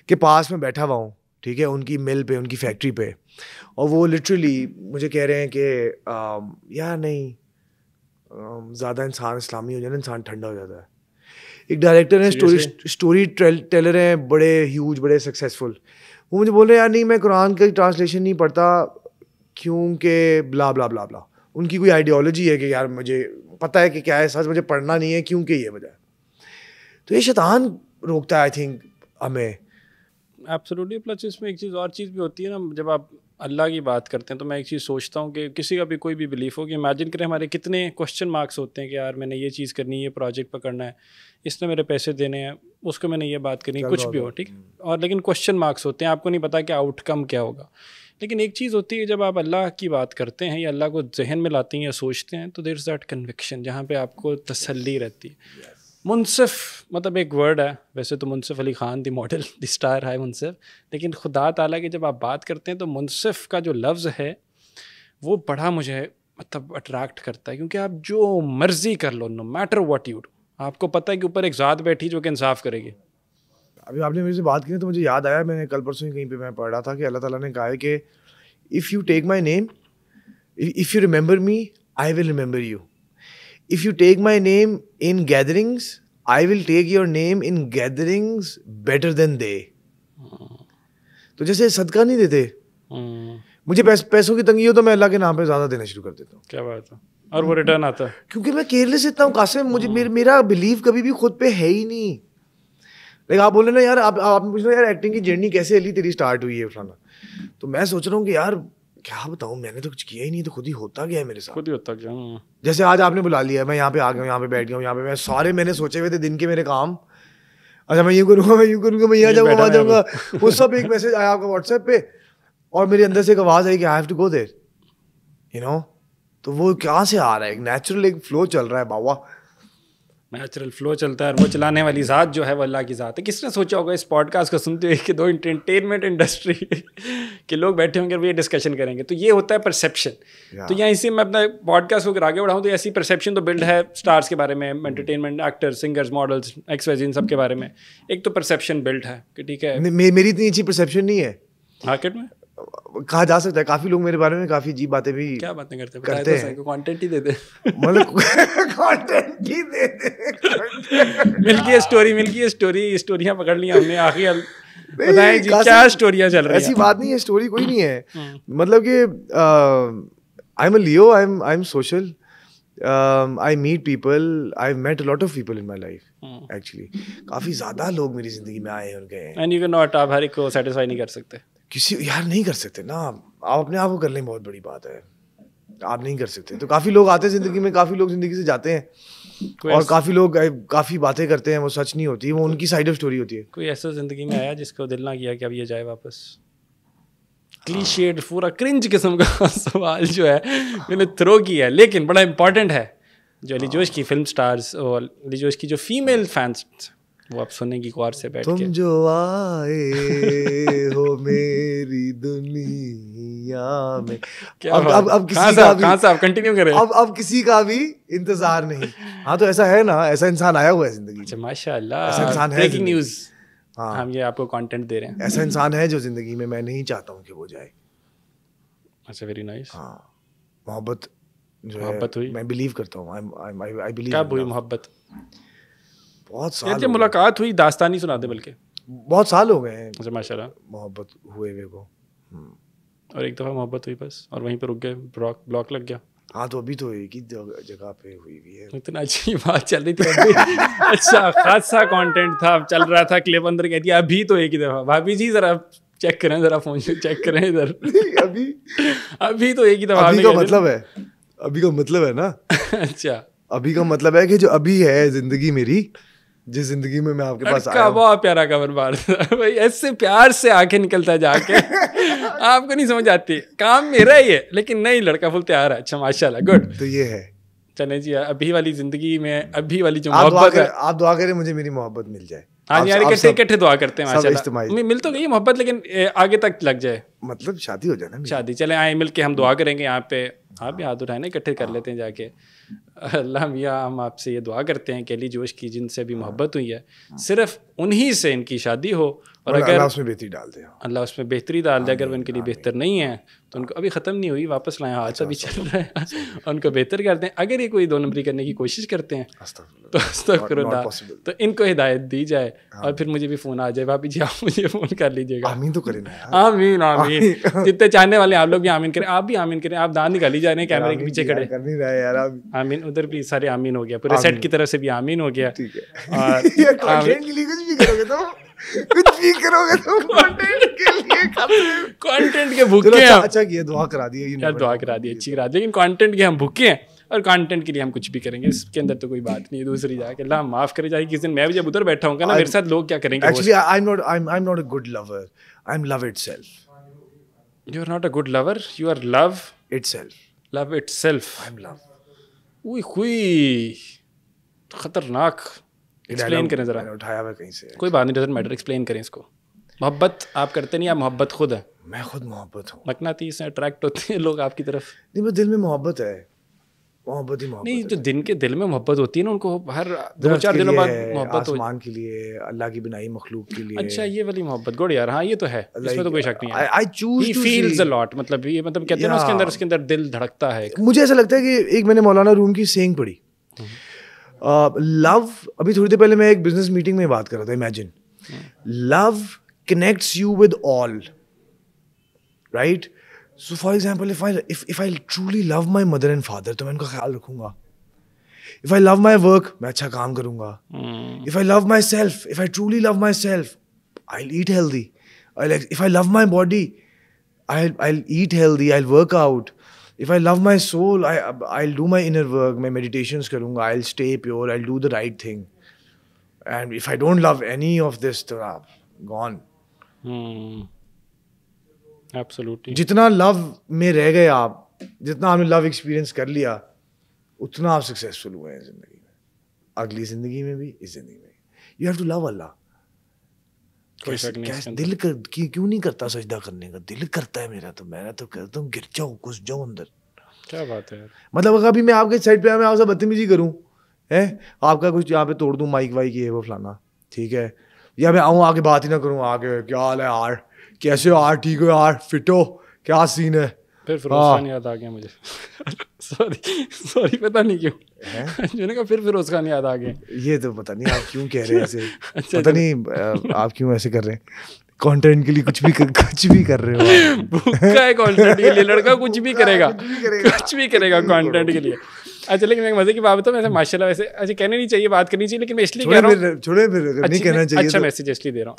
के पास में बैठा हुआ हूँ, ठीक है, उनकी मिल पे, उनकी फैक्ट्री पे, और वो लिटरली मुझे कह रहे हैं कि यार नहीं, ज़्यादा इंसान इस्लामी हो जाए ना, इंसान ठंडा हो जाता है। एक डायरेक्टर है, स्टोरी टेलर हैं, बड़े ह्यूज, बड़े सक्सेसफुल, वो मुझे बोल रहे हैं यार नहीं मैं कुरान का ट्रांसलेशन नहीं पढ़ता क्योंकि ब्ला ब्ला ब्ला ब्ला। उनकी कोई आइडियोलॉजी है कि यार मुझे पता है कि क्या है सच, मुझे पढ़ना नहीं है क्योंकि ये वजह। तो ये शैतान रोकता है आई थिंक हमें। एब्सोल्युटली। प्लस इसमें एक चीज़ और चीज़ भी होती है ना, जब आप अल्लाह की बात करते हैं तो मैं एक चीज़ सोचता हूँ कि किसी का भी कोई भी बिलीफ हो, कि इमेजिन करें हमारे कितने क्वेश्चन मार्क्स होते हैं कि यार मैंने ये चीज़ करनी है, ये प्रोजेक्ट पकड़ना है, इसने मेरे पैसे देने हैं, उसको मैंने ये बात करनी है, कुछ भी हो, ठीक, और लेकिन क्वेश्चन मार्क्स होते हैं, आपको नहीं पता कि आउटकम क्या होगा। लेकिन एक चीज़ होती है जब आप अल्लाह की बात करते हैं या अल्लाह को जहन में लाते हैं या सोचते हैं, तो देयर इज़ दैट कन्विक्शन जहाँ पे आपको तसल्ली रहती है। मुनसिफ मतलब एक वर्ड है, वैसे तो मुनसिफ अली ख़ान दी मॉडल द स्टार है मुनसिफ, लेकिन खुदा ताला की जब आप बात करते हैं तो मुनसिफ का जो लफ्ज़ है वो बड़ा मुझे मतलब अट्रैक्ट करता है, क्योंकि आप जो मर्ज़ी कर लो, no matter what you do, आपको पता है कि ऊपर एक ज़ात बैठी जो कि इंसाफ करेगी। अभी आपने मेरे से बात की तो मुझे याद आया, मैंने कल परसों ही कहीं पे मैं पढ़ रहा था कि अल्लाह ताला ने कहा है कि if you take my name, if you remember me, I will remember you. If you take my name in gatherings, I will take your name in gatherings better than they. तो जैसे सदका नहीं देते, मुझे पैसों की तंगी हो तो मैं अल्लाह के नाम पे ज़्यादा देना शुरू कर देता हूँ। क्या बात है, और वो रिटर्न आता है, क्योंकि मैं केयरलेस इतना हूँ कासिम, मुझे मेरा बिलीव कभी भी खुद पे है ही नहीं। लाइक आप बोले ना यार, आप पूछ रहे यार एक्टिंग की जर्नी कैसे अली तेरी स्टार्ट हुई है फलाना, तो मैं सोच रहा हूँ कि यार क्या बताऊँ, मैंने तो कुछ किया ही नहीं, तो खुद ही होता गया है मेरे साथ। खुद ही होता क्या? जैसे आज आपने बुला लिया, मैं यहाँ पे आ गया हूँ, यहाँ पे बैठ गया हूँ, यहाँ पे मैं सारे मैंने सोचे हुए थे दिन के मेरे काम, अच्छा मैं यूँ करूँगा, मैं यूँ करूँगा, मैं यहाँ जाऊँगा, वहाँ जाऊँगा, वो सब एक मैसेज आया आपका व्हाट्सएप पे और मेरे अंदर से एक आवाज़ आई कि I have to go there, you know. तो वो कहाँ से आ रहा है? एक नेचुरल एक फ्लो चल रहा है बाबा, नेचुरल फ्लो चलता है और वो चलाने वाली ज़ात जो है वो अल्लाह की ज़ात है। किसने सोचा होगा इस पॉडकास्ट को सुनते हुए कि दो एंटरटेनमेंट इंडस्ट्री के लोग बैठे होंगे और ये डिस्कशन करेंगे? तो ये होता है परसेप्शन। तो यहाँ इसी मैं अपना पॉडकास्ट को आगे बढ़ाऊँ तो ऐसी परसेप्शन तो बिल्ड है स्टार्स के बारे में, entertainment actors, singers, models, XYZ इन सब के बारे में। एक तो परसेप्शन बिल्ड है कि ठीक है, मेरी इतनी अच्छी परसेप्शन नहीं है मार्केट में कहा जा सकता है। काफी लोग मेरे बारे में काफी अजीब बातें भी क्या बातें करते हैं, कंटेंट ही दे दे, मतलब कंटेंट ही दे दे। मिल्की स्टोरियां पकड़ लिया हमने। आखिर बताएं जी क्या स्टोरियां चल रही हैं? ऐसी बात नहीं है, स्टोरी कोई नहीं है, मतलब कि I am a Leo, I am social, I meet people, I met a lot of people in my life actually. काफी ज्यादा लोग मेरी जिंदगी में आए हैं और गए हैं, एंड यू कैन नॉट, आप हर एक को सेटिस्फाई नहीं कर सकते। किसी यार नहीं कर सकते ना, आप अपने आप को कर लें, बहुत बड़ी बात है, आप नहीं कर सकते। तो काफी लोग आते हैं जिंदगी में, काफी लोग जिंदगी से जाते हैं और काफी लोग काफी बातें करते हैं, वो सच नहीं होती, वो उनकी साइड ऑफ स्टोरी होती है। कोई ऐसा जिंदगी में आया जिसको दिल ना किया कि अब ये जाए वापस? क्लीशेड पूरा क्रिंज किस्म का सवाल जो है मैंने थ्रो किया है, लेकिन बड़ा इंपॉर्टेंट है। जो अली जोश की फिल्म स्टार्स और अली जोश की जो फीमेल फैंस, वो आप सुनेंगी गौर से बैठ के। तुम जो आए हो मेरी दुनिया में। अब किसी का भी, कहाँ से आप कंटिन्यू करें? अब किसी का भी इंतजार नहीं। हाँ तो ऐसा है ना, ऐसा इंसान आया हुआ है जिंदगी। अच्छा माशाल्लाह, ऐसा इंसान है, ब्रेकिंग न्यूज़। हाँ हम ये आपको कंटेंट दे रहे हैं। ऐसा इंसान है जो जिंदगी में मैं नहीं चाहता हूँ कि वो जाए। अच्छा वेरी नाइस। हाँ मोहब्बत जो मोहब्बत हुई, मैं बिलीव करता हूँ, आई बिलीव। कब हुई मोहब्बत? बहुत साल मुलाकात हुई, दास्तानी सुना दे, बल्कि बहुत साल हो गए हैं। अच्छा माशाल्लाह, मोहब्बत हुए हुए को। और एक दफ़ा मोहब्बत हुई बस, और वहीं पर रुक गए, ब्लॉक लग गया। हाँ तो अभी तो एक ही जगह पे हुई हुई है। इतना अच्छी बात चल रही थी अभी। अच्छा खासा कंटेंट था, चल रहा था, क्लिप अंदर कहती है अभी तो एक ही दफ़ा। भाभी जी जरा चेक करें, जरा फोन चेक करें इधर। अभी तो एक ही दफ़ा। अभी का मतलब है, अभी का मतलब है ना। अच्छा अभी का मतलब है कि जो अभी है जिंदगी मेरी, जिस जिंदगी में मैं आपके पास आया हूं। बहुत प्यारा कवर मार भाई, ऐसे प्यार से आंखें निकलता जाके। आपको नहीं समझ आती, काम मेरा ही है, लेकिन नहीं, लड़का फुल तैयार है। अच्छा माशाल्लाह, गुड। तो ये है, चले जी, अभी वाली जिंदगी में अभी वाली जो मोहब्बत है, आप दुआ करें मुझे मेरी मोहब्बत मिल जाए। हाँ यार, इकट्ठे दुआ करते हैं माशाल्लाह। मिल तो गई मोहब्बत, लेकिन आगे तक लग जाए, मतलब शादी हो जाए ना। शादी चले आए मिल के हम दुआ करेंगे यहाँ पे। आप भी हाथ उठाए ना, इकट्ठे कर लेते हैं जाके। अल्लाह मियाँ, हम आपसे ये दुआ करते हैं कि अली जोश की जिनसे भी मोहब्बत हुई है, सिर्फ उन्हीं से इनकी शादी हो, और अगर अल्लाह उसमें बेहतरी डाल दे, अल्लाह उसमें बेहतरी डाल दे। अगर वो इनके लिए बेहतर नहीं है तो उनको अभी ख़त्म नहीं हुई, वापस लाएं, हादसा भी चल रहा है, उनको बेहतर कर दें। अगर ये कोई दो नंबरी करने की कोशिश करते हैं तो अस्तगफिरुल्लाह, तो इनको हिदायत दी जाए। और फिर मुझे भी फ़ोन आ जाए, भाभी जी आप मुझे फ़ोन कर लीजिएगा। आमीन तो करें ना, आमीन आमीन। जितने चाहने वाले आप लोग भी आमीन करें, आप भी आमीन करें। आप दांत निकाली जा रहे हैं कैमरे के पीछे खड़े, कर नहीं रहे यार। आमीन, उधर भी सारे आमीन हो गया, पूरे सेट की तरफ से भी आमीन हो गया। ठीक है, और कंटेंट के लिए कुछ भी करोगे तो कंटेंट के भूखे हैं। अच्छा किया, दुआ करा दी यार, दुआ करा दी, अच्छी करा दी, लेकिन कंटेंट के हम भूखे हैं और कंटेंट के लिए हम कुछ भी करेंगे, इसके अंदर तो कोई बात नहीं है। दूसरी जाके अल्लाह माफ करे जाए, किसी दिन मैं भी जब उधर बैठा हूँ ना, मेरे साथ लोग क्या करेंगे? Actually I am not a good lover, I am love itself. You are not a good lover, you are love itself. Love itself, I am love. हुई खतरनाक। एक्सप्लेन करें जरा। उठाया हुआ कहीं से, कोई बात नहीं, डजंट मैटर, एक्सप्लेन करें इसको। मोहब्बत आप करते नहीं, आप मोहब्बत खुद है? मैं खुद मोहब्बत हूँ। मकनातीस से अट्रैक्ट होते हैं लोग आपकी तरफ। नहीं, बस दिल में मोहब्बत है, मोहब्बत ही मोहब्बत। नहीं, जो दिन के दिल में मोहब्बत होती है ना, उनको हर 2-4 दिनों बाद मोहब्बत हो, आसमान के लिए, अल्लाह की बनाई मखलूक के लिए। अच्छा ये वाली मोहब्बत, गुड यार। हाँ ये तो है, इसमें तो कोई शक नहीं है। I choose he feels a lot, मतलब ये मतलब कहते हैं ना, उसके अंदर दिल धड़कता है। मुझे ऐसा लगता है कि एक मैंने मौलाना रूम की सेइंग पढ़ी, लव, अभी थोड़ी देर पहले मैं एक बिजनेस मीटिंग में बात कर रहा था, imagine, love connects you with all, right? So for example, if I truly love my mother and father, तो मैं उनका ख्याल रखूंगा। If I love my work, मैं अच्छा काम करूंगा। If I love myself, if I truly love myself, I'll eat healthy. If I love my body, I'll eat healthy, I'll work out. If I love my soul, I'll do my inner work. मैं meditations करूँगा, I'll stay pure, I'll do the right thing. And if I don't love any of this, तो आप gone. Absolutely. जितना love में रह गए आप, जितना आपने love experience कर लिया, उतना आप successful हुए हैं जिंदगी में. अगली जिंदगी में भी, इस जिंदगी में. You have to love Allah. दिल क्यों नहीं करता सजदा करने का? दिल करता है मेरा, तो मैं तो करता हूँ, गिर जाऊँ, घुस जाऊँ अंदर. क्या बात है यार. मतलब अगर अभी मैं आपके साइड पे आया, मैं आपसे बदतमीजी करूँ, है आपका कुछ यहाँ पे तोड़ दूँ, माइक वाइक ये वो फलाना, ठीक है, या मैं आऊँ आके बात ही ना करूँ, आके क्या हाल है यार, कैसे हो यार, ठीक हो यार, फिट हो, क्या सीन है. फिर फिरोज खान याद आ गया मुझे. सॉरी पता नहीं क्यों मैंने कहा फिर फिरोज खान याद आ गए. ये तो पता नहीं आप क्यों कह रहे हैं ऐसे. पता नहीं आप क्यों ऐसे कर रहे हैं. कंटेंट के लिए कुछ भी कर रहे हो. भूखा है कंटेंट के लिए लड़का, कुछ भी करेगा, कुछ भी करेगा कंटेंट के लिए. अच्छा लेकिन मैं मजे की बात बताऊं, वैसे माशाल्लाह वैसे अच्छा कहने नहीं चाहिए, बात करनी चाहिए, लेकिन मैं इसलिए कह रहा हूँ, छोड़े फिर नहीं कहना चाहिए. अच्छा मैसेज इसलिए दे रहा हूँ,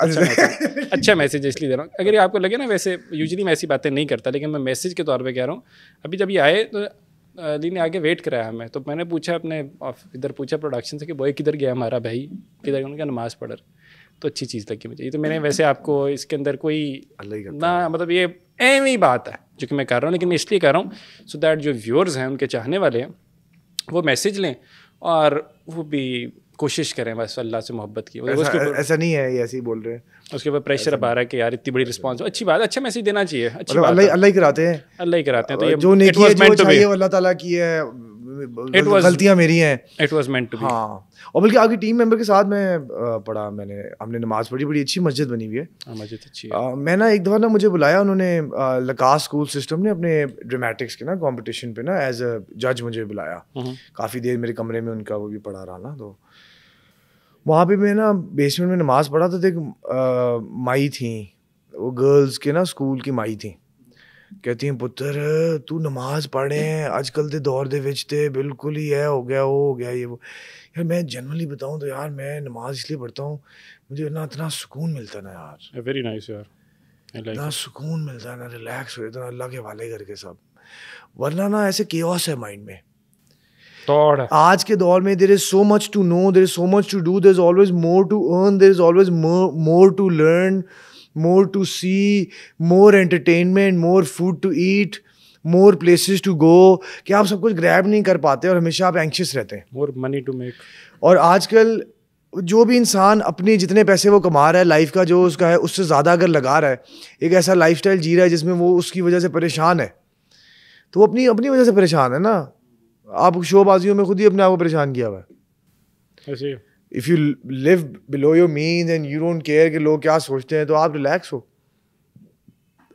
अच्छा मैसेज इसलिए दे रहा हूँ. अगर ये आपको लगे ना, वैसे यूजुअली मैं ऐसी बातें नहीं करता, लेकिन मैं मैसेज के तौर पे कह रहा हूँ. अभी जब ये आए तो अली ने आगे वेट कराया हमें, तो मैंने पूछा अपने इधर पूछा प्रोडक्शन से कि बॉय किधर गया हमारा भाई, किधर गया, उनका नमाज़ पढ़. तो अच्छी चीज़ लगी मुझे ये. तो मैंने वैसे आपको इसके अंदर कोई ना, मतलब ये एम ही बात है जो कि मैं कर रहा हूँ, लेकिन मैं इसलिए कर रहा हूँ सो दैट जो व्यूअर्स हैं, उनके चाहने वाले हैं, वो मैसेज लें और वो भी कोशिश करें बस अल्लाह से मोहब्बत की. ऐसा नहीं है, ये ऐसे ही बोल रहे हैं. उसके ऊपर प्रेशर अब आ रहा है कि यार इतनी बड़ी रिस्पांस हो, अच्छी बात, अच्छा मैसेज देना चाहिए, अच्छी बात. अल्लाह ही कराते हैं, अल्लाह ही कराते हैं. तो ये जो नेकी है, जो चाहिए अल्लाह ताला की है, गलतियां मेरी हैं. It was meant to be. हाँ, और बल्कि आपकी टीम मेंबर के साथ मैं पढ़ा, हमने नमाज पढ़ी, बड़ी अच्छी मस्जिद बनी हुई है. मस्जिद अच्छी है. मैं ना एक दफ़ा ना मुझे बुलाया उन्होंने, लकास स्कूल सिस्टम ने अपने ड्रामेटिक्स के ना कंपटीशन पे ना एज अ जज मुझे बुलाया. काफ़ी देर मेरे कमरे में उनका वो भी पढ़ा रहा ना, तो वहाँ पे मैं ना बेसमेंट में नमाज़ पढ़ा, तो एक माई थी, वो गर्ल्स के ना स्कूल की माई थी. कहती हैं पुत्र तू नमाज पढ़े, आजकल के दौर दे विच ते बिल्कुल ही है हो गया, वो हो गया, ये वो. यार मैं जनरली बताऊं तो यार मैं नमाज इसलिए पढ़ता हूँ, मुझे ना इतना सुकून मिलता है ना यार. वेरी नाइस यार, इतना सुकून मिलता है ना, रिलैक्स हो जाता है अल्लाह के हवाले करके सब. वरना ना ऐसे केओस है माइंड में. आज के दौर में there is so much to know, there is so much to do, there is always more to earn, there is always more to learn, more to see, more entertainment, more food to eat, more places to go, कि आप सब कुछ grab नहीं कर पाते और हमेशा आप एंक्शियस रहते हैं. more money to make. और आजकल जो भी इंसान अपने जितने पैसे वो कमा रहा है, लाइफ का जो उसका है उससे ज़्यादा अगर लगा रहा है, एक ऐसा लाइफस्टाइल जी रहा है जिसमें वो उसकी वजह से परेशान है, तो वो अपनी वजह से परेशान है ना. आप शोबाजियों में खुद ही अपने आप को परेशान किया हुआ है. ऐसे If you live below your means and you don't care कि लोग क्या सोचते हैं, तो आप रिलैक्स हो.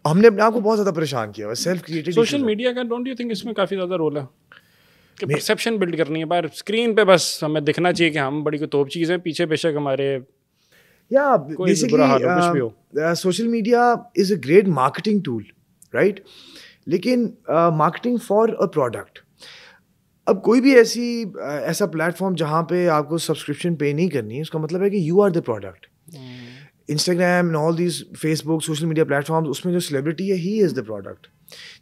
हमने अपने आप को बहुत ज़्यादा परेशान किया है, सेल्फ क्रिएटेड. सोशल मीडिया का डोंट यू थिंक इसमें काफ़ी ज़्यादा रोल है कि परसेप्शन बिल्ड करनी है बाहर स्क्रीन पे, बस हमें दिखना चाहिए कि हम बड़ी कोई तोप चीज़ है, पीछे बेशक हमारे या basically social media is a great marketing tool, right. लेकिन मार्केटिंग फॉर अ प्रोडक्ट. अब कोई भी ऐसा प्लेटफॉर्म जहाँ पे आपको सब्सक्रिप्शन पे नहीं करनी है, उसका मतलब है कि you are the product. Instagram and all these, Facebook, social media platforms, उसमें जो सेलिब्रिटी है ही इज़ द प्रोडक्ट,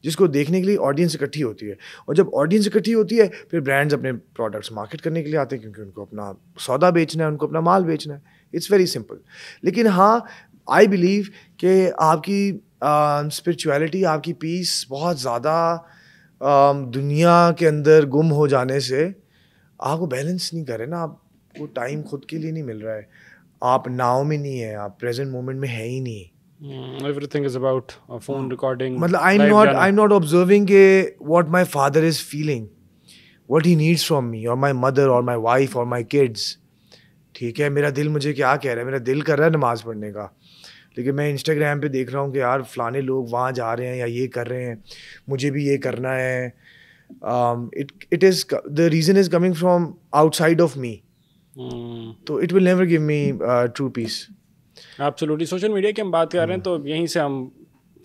जिसको देखने के लिए ऑडियंस इकट्ठी होती है. और जब ऑडियंस इकट्ठी होती है, फिर ब्रांड्स अपने प्रोडक्ट्स मार्केट करने के लिए आते हैं, क्योंकि उनको अपना सौदा बेचना है, उनको अपना माल बेचना है. It's very simple. लेकिन हाँ, आई बिलीव कि आपकी स्पिरिचुअलिटी, आपकी पीस बहुत ज़्यादा दुनिया के अंदर गुम हो जाने से आपको बैलेंस नहीं कर रहे ना. आपको टाइम खुद के लिए नहीं मिल रहा है, आप नाव में नहीं है, आप प्रेजेंट मोमेंट में है ही नहीं. Everything is about a phone recording. मतलब I'm not observing what my father is feeling, what he needs from me or my mother or my wife or my kids. ठीक है, मेरा दिल मुझे क्या कह रहा है, मेरा दिल कर रहा है नमाज पढ़ने का, लेकिन मैं इंस्टाग्राम पे देख रहा हूँ कि यार फलाने लोग वहाँ जा रहे हैं या ये कर रहे हैं, मुझे भी ये करना है. It is the reason is coming from outside of me. तो it will never give me true peace. Absolutely. Social media की हम बात कर रहे हैं, तो यहीं से हम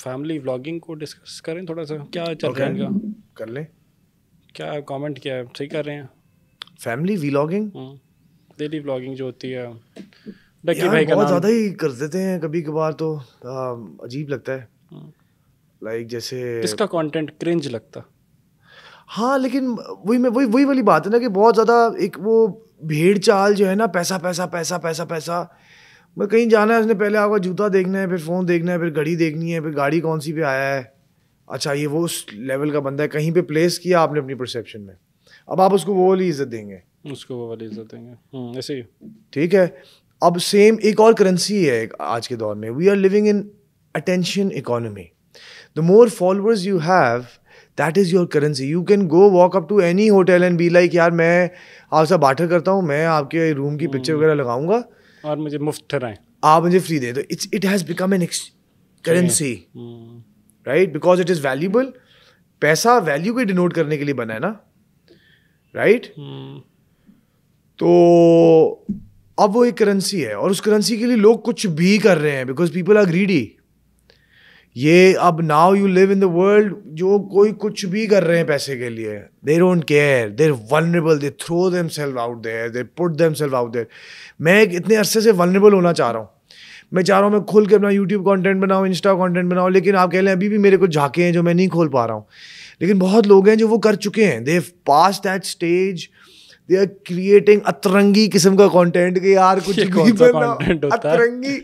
फैमिली व्लॉगिंग को डिस्कस करें थोड़ा सा. क्या चल रहा है इनका? कर लें. क्या कमेंट क्या है, सही कर रहे हैं? फैमिली व्लॉगिंग, डेली व्लॉगिंग जो होती है, डकी भाई का बहुत ज़्यादा ही कर देते हैं कभी कभार, तो अजीब लगता है. लाइक जैसे किसका कंटेंट क्रिंज लगता? हाँ, लेकिन वही वाली बात है ना कि बहुत ज़्यादा एक वो भेड़ चाल जो है ना, पैसा पैसा पैसा पैसा पैसा। मैं कहीं जाना है, उसने पहले आपका जूता देखना है, फिर फ़ोन देखना है, फिर घड़ी देखनी है, फिर गाड़ी कौन सी पे आया है। अच्छा, ये वो उस लेवल का बंदा है, कहीं पे प्लेस किया आपने अपनी परसेप्शन में, अब आप उसको वो वाली इज्जत देंगे, उसको वो वाली इज्जत देंगे। ऐसे ही ठीक है। अब सेम एक और करेंसी है आज के दौर में, we are living in attention economy. The more followers you have, that is your currency. You can go walk up to any hotel and be like, यार मैं आपसे बार्टर करता हूँ, मैं आपके रूम की पिक्चर वगैरह लगाऊंगा और मुझे मुफ्त ठहराएं, आप मुझे फ्री दे दो। It has become an currency, right, because it is valuable. पैसा वैल्यू को डिनोट करने के लिए बना है ना, राइट। तो अब वो एक करेंसी है, और उस करेंसी के लिए लोग कुछ भी कर रहे हैं, बिकॉज पीपल आर ग्रीडी। ये अब now you live in the world, जो कोई कुछ भी कर रहे हैं पैसे के लिए, they don't care, they are vulnerable, they throw themselves out there, they put themselves out there. मैं इतने अरसे से वल्नरेबल होना चाह रहा हूँ, मैं चाह रहा हूँ मैं खुल के अपना यूट्यूब कंटेंट बनाऊँ, इंस्टा कंटेंट बनाऊँ, लेकिन आप कह लें अभी भी मेरे कुछ झाके हैं जो मैं नहीं खोल पा रहा हूँ। लेकिन बहुत लोग हैं जो वो कर चुके हैं, they have pass that stage, they are creating अतरंगी किस्म का कंटेंट कि यार कुछ भी बनाओ, अतरंगी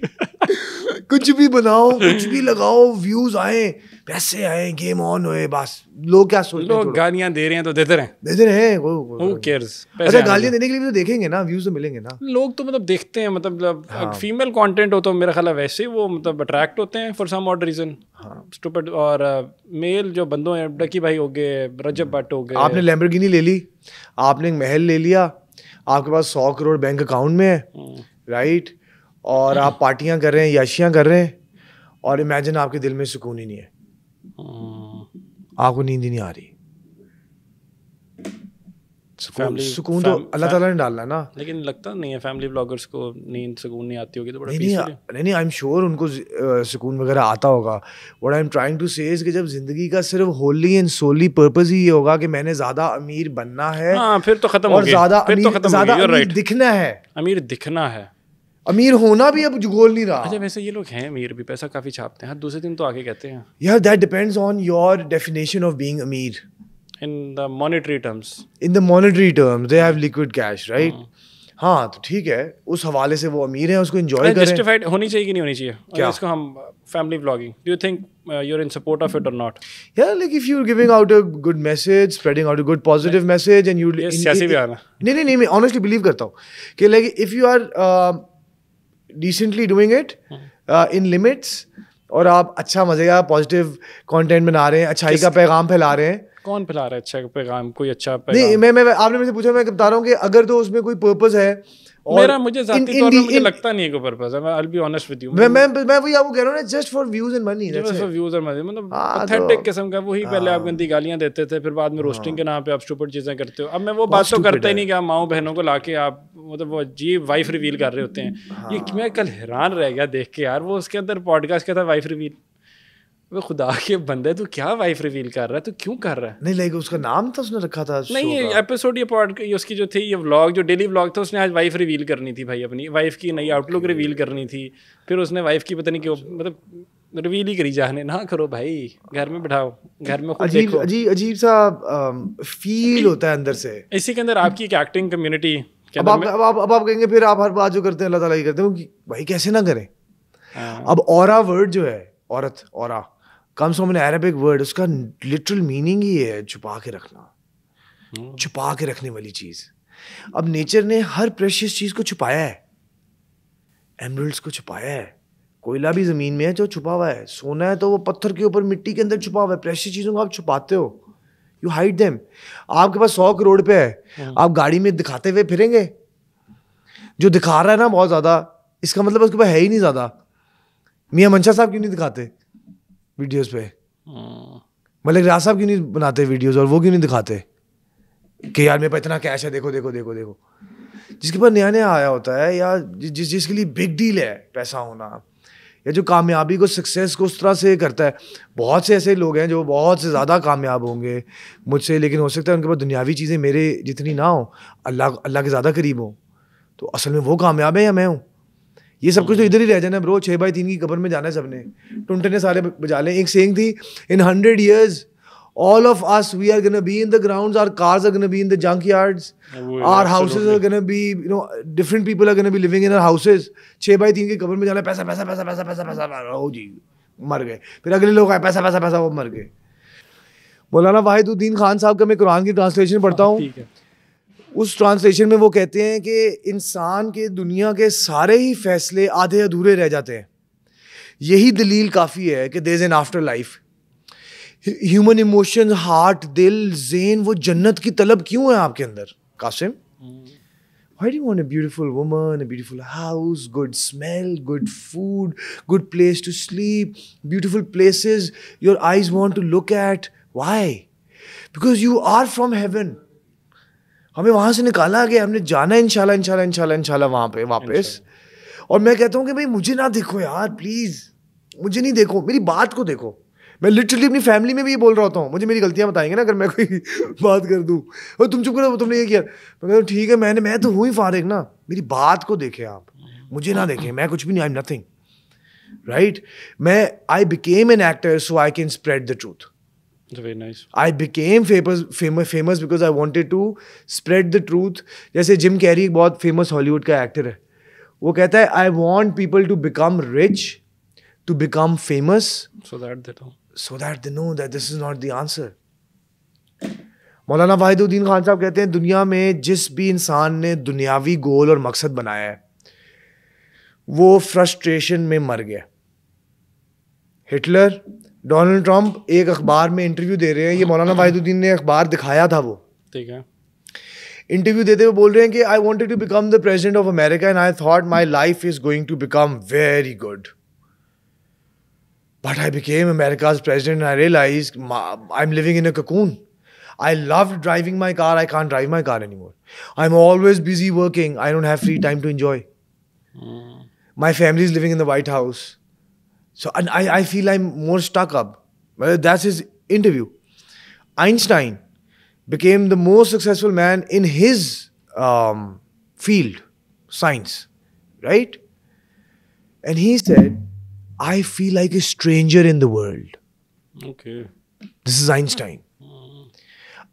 कुछ भी बनाओ, कुछ भी लगाओ, व्यूज आए, पैसे आए, गेम ऑन होए, बस लोग क्या सोचते हैं, लोग गालियां दे रहे हैं तो देते रहे, Who cares? अच्छा, गालियां देने के लिए भी तो देखेंगे ना, व्यूज तो मिलेंगे ना। लोग तो मतलब देखते हैं, मतलब फीमेल कंटेंट हो तो मेरा ख्याल है वैसे ही वो मतलब अट्रैक्ट होते हैं for some odd reason, stupid. और मेल जो बंदों हैं, डकी भाई हो गए, रजब भट्ट हो गए, आपने लैम्बोर्गिनी ले ली, आपने एक महल ले लिया, आपके पास 100 करोड़ बैंक अकाउंट में है, राइट, और आप पार्टियां कर रहे हैं, याशियां कर रहे हैं, और इमेजिन आपके दिल में सुकून ही नहीं है, आपको नींद ही नहीं आ रही। सुकून तो अल्लाह ताला ने डालना है ना। लेकिन लगता नहीं है फैमिली ब्लॉगर्स को नींद सुकून नहीं आती होगी तो बड़ा नहीं, आई एम श्योर उनको सुकून वगैरह आता होगा। What I am trying to say is कि जब जिंदगी का सिर्फ होली एंड सोली पर्पस ही ये होगा कि मैंने ज्यादा अमीर बनना है, फिर तो खत्म हो गया, ज्यादा अमीर दिखना है, अमीर दिखना है, अमीर होना भी अब जुगोल नहीं रहा। अच्छा, वैसे ये लोग हैं अमीर भी, पैसा काफी छापते हैं, दूसरे दिन तो आगे कहते हैं यार that depends on your definition of being अमीर। In the monetary terms. In the monetary terms, they have liquid cash, right? हाँ, तो ठीक है, उस हवाले से वो अमीर हैं, उसको एंजॉय करें। जस्टिफाइड होनी चाहिए कि नहीं होनी चाहिए? क्या इसको हम family vlogging, do you think you're in support of it or not? Yeah, like if you're giving out a good message, spreading out a good positive message, and you सियासी भी आना नहीं, मैं honestly believe करता हूँ कि like if you are decently doing it in limits, और आप अच्छा मजे का पॉजिटिव कंटेंट बना रहे हैं, अच्छाई का पैगाम फैला रहे हैं। कौन फैला रहा है अच्छा पैगाम? कोई अच्छा पैगाम? नहीं, मैं आपने मुझे पूछा, मैं बता रहा हूँ कि अगर तो उसमें कोई पर्पस है, मुझे जाती तौर पे मुझे लगता नहीं है कोई पर्पस है। I'll be honest with you, मैं वही आपको कह रहा हूँ ना, just for views and money, just for views and money, मतलब ऑथेंटिक किस्म का। वही पहले आप गंदी गालियां देते थे, फिर बाद में रोस्टिंग के नाम पे आप स्टूपिड चीजें करते हो। अब मैं वो बात तो करता ही नहीं कि आप माओ बहनों को लाके आप मतलब वो अजीब वाइफ रिवील कर रहे होते हैं। ये मैं कल हैरान रह गया देख के यार, वो उसके अंदर पॉडकास्ट क्या था, वाइफ रिवील। वो खुदा के बंदे, तू क्या वाइफ रिवील कर रहा है, तू क्यों कर रहा है? नहीं, लाइक उसका नाम था, उसने रखा था नहीं, ये एपिसोड, ये उसकी जो थी, ये व्लॉग जो डेली व्लॉग था, उसने आज वाइफ रिवील करनी थी भाई, अपनी वाइफ की नई आउटलुक रिवील करनी थी। फिर उसने वाइफ की पता नहीं क्यों मतलब रिवील ही करी, जाने ना करो भाई, घर में बैठाओ, घर में खुद देखो। अजीब सा फील होता है अंदर से। इसी के अंदर आपकी एक एक्टिंग कम्युनिटी। अब आप कहेंगे फिर आप हर बात जो करते हैं अल्लाह ताला ही करते हैं, भाई कैसे ना करें। अब औरा वर्ड जो है, औरत, औरा comes from an Arabic word, उसका literal meaning ही है छुपा के रखना, छुपा के रखने वाली चीज। अब नेचर ने हर प्रेशियस चीज को छुपाया है, एमरल्ड्स को छुपाया है, कोयला भी जमीन में है जो छुपा हुआ है, सोना है तो वो पत्थर के ऊपर मिट्टी के अंदर छुपा हुआ है। प्रेशियस चीजों को आप छुपाते हो, यू हाइड देम। आपके पास 100 करोड़ पे है, आप गाड़ी में दिखाते हुए फिरेंगे? जो दिखा रहा है ना बहुत ज्यादा, इसका मतलब उसके पास है ही नहीं ज्यादा। मियां मंशा साहब क्यों नहीं दिखाते वीडियोस पे? मलिक रियाज साहब क्यों नहीं बनाते वीडियोस, और वो क्यों नहीं दिखाते कि यार मेरे पास इतना कैश है, देखो देखो देखो देखो। जिसके पास नया नया आया होता है, या जिसके लिए बिग डील है पैसा होना, या जो कामयाबी को, सक्सेस को उस तरह से करता है। बहुत से ऐसे लोग हैं जो बहुत से ज़्यादा कामयाब होंगे मुझसे, लेकिन हो सकता है उनके पास दुनियावी चीज़ें मेरे जितनी ना हो, अल्लाह के ज़्यादा करीब हो, तो असल में वो कामयाब है या मैं हूँ? ये सब कुछ तो इधर ही रह जाना ब्रो, 6x3 की कब्र में जाना है सबने, टुनटने सारे बजा लें। एक सेइंग थी, इन 100 years all of us we are gonna be in the grounds, our cars are gonna be in the junkyards, our houses are gonna be, you know, different people are gonna be living in our houses. 6x3 की कब्र में जाना है, पैसा पैसा पैसा पैसा पैसा पैसा, ओ जी मर गए। फिर अगले लोग आए, पैसा पैसा पैसा, वो मर गए। मौलाना वाहिदुद्दीन खान साहब का मैं कुरान की ट्रांसलेशन पढ़ता हूँ, उस ट्रांसलेशन में वो कहते हैं कि इंसान के दुनिया के सारे ही फैसले आधे अधूरे रह जाते हैं। यही दलील काफ़ी है कि there is an afterlife. Human emotion, heart, दिल, ज़ेन, वो जन्नत की तलब क्यों है आपके अंदर Qasim? Why do you want a beautiful woman, a beautiful house, good smell, good food, good place to sleep, beautiful places your eyes want to look at? Why? Because you are from heaven. हमें वहाँ से निकाला गया, हमने जाना है इंशाल्लाह इंशाल्लाह इंशाल्लाह इंशाल्लाह वहाँ पे वापस। और मैं कहता हूँ कि भाई मुझे ना देखो यार, प्लीज़ मुझे नहीं देखो, मेरी बात को देखो। मैं लिटरली अपनी फैमिली में भी ये बोल रहा होता हूँ, मुझे मेरी गलतियाँ बताएंगे ना अगर मैं कोई बात कर दूँ, और तुम चुप करो, तुमने ये किया, मैं कहता हूँ ठीक है, मैं तो हूँ ही फारिग ना, मेरी बात को देखें आप, मुझे ना देखें, मैं कुछ भी नहीं, आई एम नथिंग, राइट। मैं I became an actor so I can spread the truth. Very nice. I became famous because I wanted to spread the truth. जैसे जिम कैरी बहुत फेमस हॉलीवुड का एक्टर है, वो कहता है I want people to become rich, to become famous, so that they know that this is not the answer. मौलाना वाहिदुद्दीन खान साहब कहते हैं दुनिया में जिस भी इंसान ने दुनियावी गोल और मकसद बनाया है वो फ्रस्ट्रेशन में मर गया। हिटलर, डोनाल्ड ट्रंप एक अखबार में इंटरव्यू दे रहे हैं, ये मौलाना वाहिदुद्दीन ने अखबार दिखाया था, वो ठीक है, इंटरव्यू देते हुए बोल रहे हैं कि I wanted to become the president of America and I thought my life is going to become very good, but I became America's president and I realized I am living in a cocoon. I love driving my car. I can't drive my car anymore. I'm always busy working. I don't have free time to enjoy. My family is living in the White House. So and I feel I'm more stuck up. Well, that's his interview. Einstein became the most successful man in his field, science, right? And he said, I feel like a stranger in the world. Okay. This is Einstein.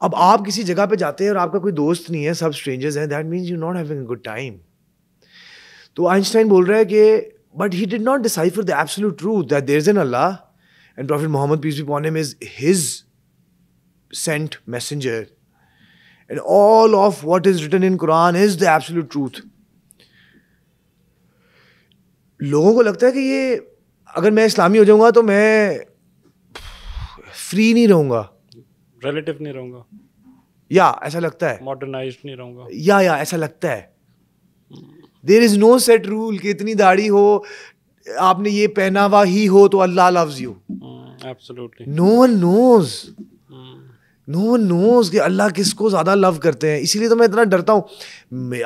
अब आप किसी जगह पे जाते हैं और आपका कोई दोस्त नहीं है, सब स्ट्रेंजर्स हैं, that means you not having a good time. तो आइंस्टाइन बोल रहा है कि but he did not decipher the absolute truth that there is an Allah and prophet Mohammad peace be upon him is his sent messenger and all of what is written in Quran is the absolute truth. लोगों को लगता है कि ये अगर मैं इस्लामी हो जाऊंगा तो मैं फ्री नहीं रहूंगा, रिलेटिव नहीं रहूंगा, या ऐसा लगता है, मॉडर्नाइज्ड नहीं रहूंगा, या ऐसा लगता है. There is no set rule कि इतनी दाढ़ी हो, आपने ये पहना हुआ ही हो तो अल्लाह loves you. Absolutely no one knows, no one knows कि अल्लाह किसको ज़्यादा लव करते हैं. इसीलिए तो मैं इतना डरता हूँ.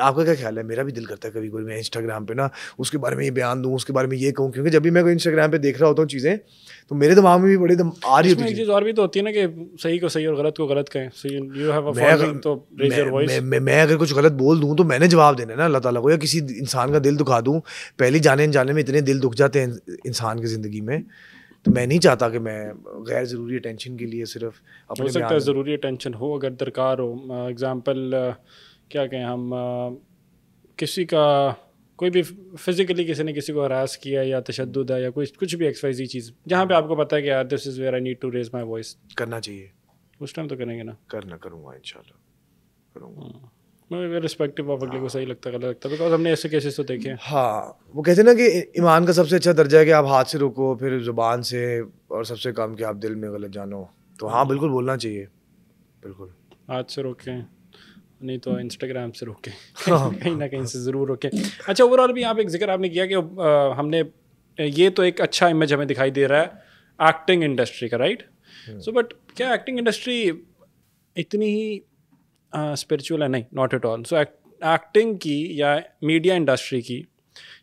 आपका क्या ख्याल है? मेरा भी दिल करता है कभी कभी मैं इंस्टाग्राम पे ना उसके बारे में ये बयान दूँ, उसके बारे में ये कहूँ, क्योंकि जब भी मैं कोई इंस्टाग्राम पे देख रहा होता हूँ चीज़ें तो मेरे दिमाग में भी बड़े आ रही होती है. एक चीज़ और भी तो होती है ना कि सही को सही और गलत को गलत कहें. So you have a following, तो रेज योर वॉइस. मैं अगर कुछ गलत बोल दूँ तो मैंने जवाब देना है ना अल्लाह ताला को, या किसी इंसान का दिल दुखा दूँ, पहले जाने अनजाने में इतने दिल दुख जाते हैं इंसान की ज़िंदगी में, तो मैं नहीं चाहता कि मैं गैर ज़रूरी अटेंशन के लिए सिर्फ अपने हो सकता है ज़रूरी अटेंशन हो अगर दरकार हो. एग्जांपल क्या कहें हम, किसी का कोई भी फिजिकली किसी ने किसी को हरास किया या तशद्दुद है या कुछ भी XYZ चीज़ जहाँ पे आपको पता है कि यार this is where I need to raise my voice, करना चाहिए उस टाइम तो करेंगे ना. करूँगा इंशाल्लाह करूँगा. मैं रिस्पेक्टिव ऑफ अगले को सही लगता गलत लगता, बिकॉज हमने ऐसे केसेस तो देखे हैं. हाँ, वो कहते हैं ना कि ईमान का सबसे अच्छा दर्जा है कि आप हाथ से रोको, फिर ज़ुबान से, और सबसे कम कि आप दिल में गलत जानो. तो हाँ बिल्कुल बोलना चाहिए, बिल्कुल हाथ से रोकें, नहीं तो इंस्टाग्राम से रोकें, कहीं ना कहीं से ज़रूर रोकें. अच्छा, ओवरऑल भी आप एक जिक्र आपने किया कि हमने ये तो एक अच्छा इमेज हमें दिखाई दे रहा है एक्टिंग इंडस्ट्री का, राइट? सो बट क्या एक्टिंग इंडस्ट्री इतनी ही स्पिरिचुअल है? नहीं, not at all. So acting की या मीडिया इंडस्ट्री की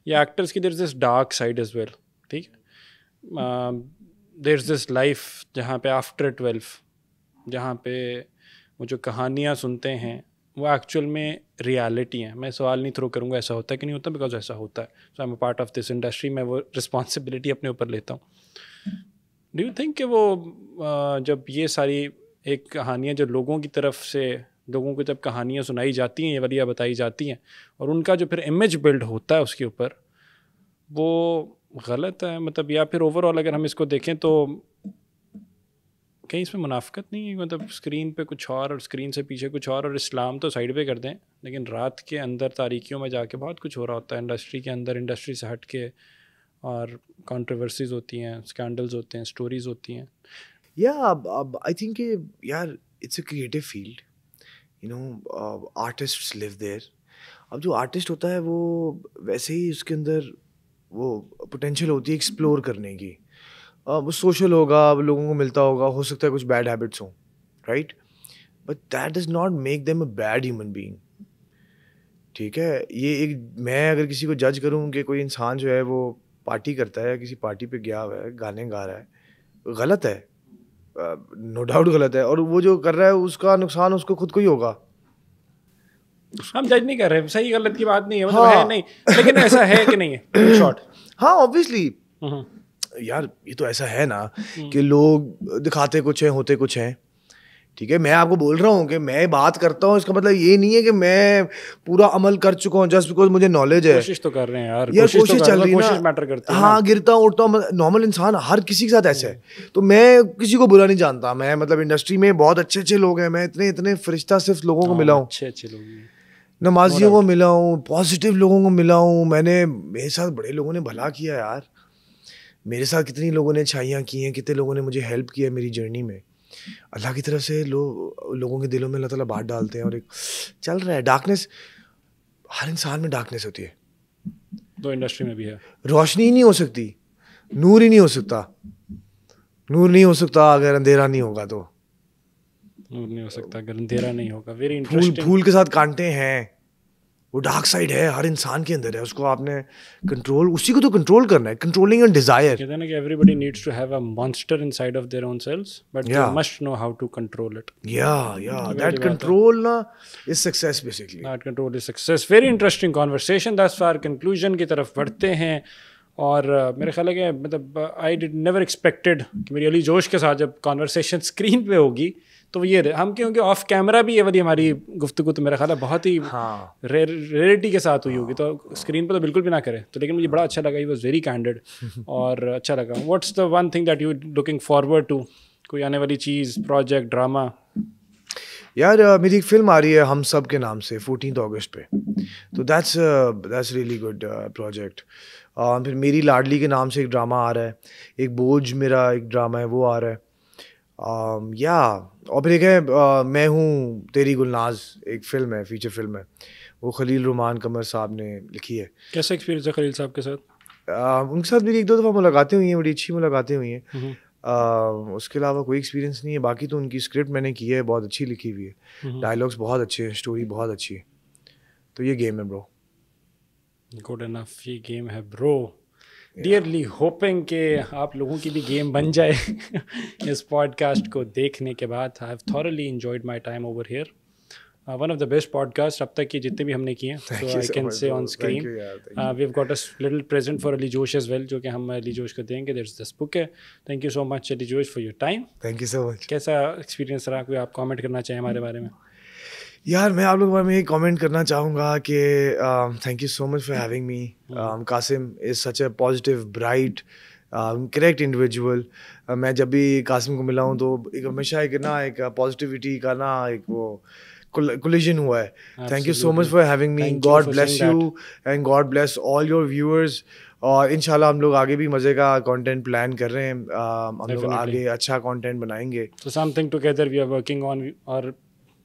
या एक्टर्स की there is this dark side as well. ठीक है, देयर इज दिस लाइफ जहाँ पे आफ्टर 12, जहाँ पे वो जो कहानियाँ सुनते हैं वो एक्चुअल में रियलिटी है। मैं सवाल नहीं थ्रो करूँगा ऐसा होता है कि नहीं होता, बिकॉज ऐसा होता है। So I am a part of this industry, मैं वो रिस्पॉन्सिबिलिटी अपने ऊपर लेता हूँ। डू यू थिंक कि वो जब ये सारी एक कहानियाँ जो लोगों की तरफ से, लोगों को जब कहानियाँ सुनाई जाती हैं, ये वाली बताई जाती हैं, और उनका जो फिर इमेज बिल्ड होता है उसके ऊपर, वो गलत है? मतलब या फिर ओवरऑल अगर हम इसको देखें तो कहीं इसमें मुनाफिकत नहीं है? मतलब स्क्रीन पे कुछ और स्क्रीन से पीछे कुछ और इस्लाम तो साइड पे कर दें, लेकिन रात के अंदर तारीकियों में जाके बहुत कुछ हो रहा होता है इंडस्ट्री के अंदर, इंडस्ट्री से हट के, और कंट्रोवर्सीज होती हैं, स्कैंडल्स होते हैं, स्टोरीज होती हैं। अब आई थिंक यार it's a creative field, you know, artists live there. अब जो आर्टिस्ट होता है वो वैसे ही उसके अंदर वो पोटेंशियल होती है एक्सप्लोर करने की। वो सोशल होगा, लोगों को मिलता होगा, हो सकता है कुछ बैड हैबिट्स हों, right, but that does not make them a bad human being. ठीक है, ये एक, मैं अगर किसी को जज करूँ कि कोई इंसान जो है वो पार्टी करता है, किसी पार्टी पे गया हुआ है, गाने गा रहा है, गलत है, नो डाउट गलत है, और वो जो कर रहा है उसका नुकसान उसको खुद को ही होगा। हम जज नहीं कर रहे, सही गलत की बात नहीं है, मतलब हाँ। है नहीं, लेकिन ऐसा है कि नहीं है, शॉर्ट। हाँ ऑब्वियसली यार, ये तो ऐसा है ना कि लोग दिखाते कुछ हैं, होते कुछ हैं। ठीक है, मैं आपको बोल रहा हूँ कि मैं बात करता हूँ, इसका मतलब ये नहीं है कि मैं पूरा अमल कर चुका हूँ जस्ट बिकॉज मुझे नॉलेज है। कोशिश तो कर रहे हैं यार, कोशिश चल रही है ना, कोशिश मैटर करती है। हाँ, गिरता उठता हूँ, नॉर्मल इंसान, हर किसी के साथ ऐसा है। तो मैं किसी को बुरा नहीं जानता, मैं मतलब इंडस्ट्री में बहुत अच्छे अच्छे लोग हैं, मैं इतने इतने फरिश्ता सिर्फ लोगों को मिला हूँ, अच्छे अच्छे लोग, नमाजियों को मिला हूँ, पॉजिटिव लोगों को मिला हूँ। मैंने, मेरे साथ बड़े लोगों ने भला किया यार, मेरे साथ कितनी लोगों ने अच्छाइयाँ की हैं, कितने लोगों ने मुझे हेल्प किया मेरी जर्नी में। अल्लाह की तरफ से लोगों के दिलों में अल्लाह ताला बात डालते हैं, और एक चल रहा है। डार्कनेस, हर इंसान में डार्कनेस होती है, तो इंडस्ट्री में भी है। रोशनी ही नहीं हो सकती, नूर ही नहीं हो सकता। नूर नहीं हो सकता अगर अंधेरा नहीं होगा, तो नूर नहीं हो सकता अगर अंधेरा नहीं होगा। वेरी फूल, इंटरेस्टिंग। फूल के साथ कांटे हैं, वो डार्क साइड है, हर इंसान के अंदर है, उसको आपने कंट्रोल, उसी को तो कंट्रोल करना है, कंट्रोलिंग एंड डिजायर। कहते हैं ना कि everybody needs to have a monster inside of their own selves, but they must know how to control it. That control ना is success basically. That control is success. Very interesting conversation thus far. Conclusion की तरफ बढ़ते हैं, और मेरे ख्याल है कि मतलब आई डिड नेवर एक्सपेक्टेड कि मेरी अली जोश के साथ जब कॉन्वर्सेशन स्क्रीन पे होगी तो ये हम, क्योंकि ऑफ कैमरा भी ये वाली हमारी गुफ्तगू तो मेरा ख्याल है बहुत ही रेयरिटी के साथ हुई होगी, तो स्क्रीन पे तो बिल्कुल भी ना करें। तो लेकिन मुझे बड़ा अच्छा लगा, ही वॉज वेरी कैंडिड, और अच्छा लगा। What's the one thing that you looking forward to? कोई आने वाली चीज़, प्रोजेक्ट, ड्रामा? यार मेरी एक फिल्म आ रही है हम सब के नाम से 14 अगस्त पे, तो दैट्स रियली गुड प्रोजेक्ट। फिर मेरी लाडली के नाम से एक ड्रामा आ रहा है, एक बोझ मेरा एक ड्रामा है वो आ रहा है, और फिर एक है मैं हूँ तेरी गुलनाज, एक फिल्म है, फीचर फिल्म है, वो खलील रुमान कमर साहब ने लिखी है। कैसा एक्सपीरियंस है खलील साहब के साथ? उनके साथ मेरी 1-2 दफ़ा मुलाकातें हुई हैं, बड़ी अच्छी मुलाकातें हुई हैं। उसके अलावा कोई एक्सपीरियंस नहीं है। बाकी तो उनकी स्क्रिप्ट मैंने की है, बहुत अच्छी लिखी हुई है, डायलॉग्स बहुत अच्छे हैं, स्टोरी बहुत अच्छी है, तो ये गेम है ब्रो। गुड इनफ, ये गेम है ब्रो। डियरली होपिंग कि आप लोगों की भी गेम बन जाए इस पॉडकास्ट को देखने के बाद। I have thoroughly enjoyed my time over here. One of the best podcast अब तक की जितने भी हमने किए हैं, so I can say on screen. We have got a little present for Ali Josh as well, जो कि हम अली जोश को देंगे। देयर इज दिस बुक है। Thank you so much Ali Josh for your time. Thank you so much. कैसा एक्सपीरियंस रहा? कोई आप कमेंट करना चाहें हमारे बारे में? यार मैं आप लोगों के बारे में ये कमेंट करना चाहूँगा कि thank you so much for having me. Qasim is such a positive, bright, correct individual. मैं जब भी कासिम को मिला हूँ तो एक हमेशा एक ना एक पॉजिटिविटी का ना एक वो collision हुआ है। Thank you so much for having me. God bless you and God bless all your viewers. और इंशाल्लाह हम लोग आगे भी मज़े का कंटेंट प्लान कर रहे हैं। हम लोग आगे अच्छा कंटेंट बनाएंगे। So something together we are working on, or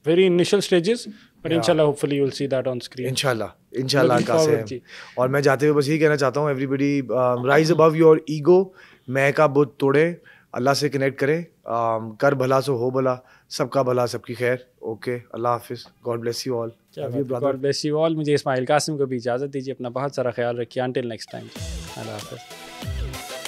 very initial stages, but inshallah hopefully you will see that on screen. इंशाल्लाह कासिम। और मैं जाते हुए बस यही कहना चाहता हूँ, everybody rise above your ego, मैं का बुत तोड़े, अल्लाह से कनेक्ट करें, कर भला सो हो भला, सबका भला सबकी खैर। ओके, अल्लाह हाफिज़, God bless you all. God bless you all. मुझे इस्माइल कासिम को भी इजाज़त दीजिए, अपना बहुत सारा ख्याल रखिए। अंटिल नेक्स्ट टाइम, अल्लाह हाफिज़।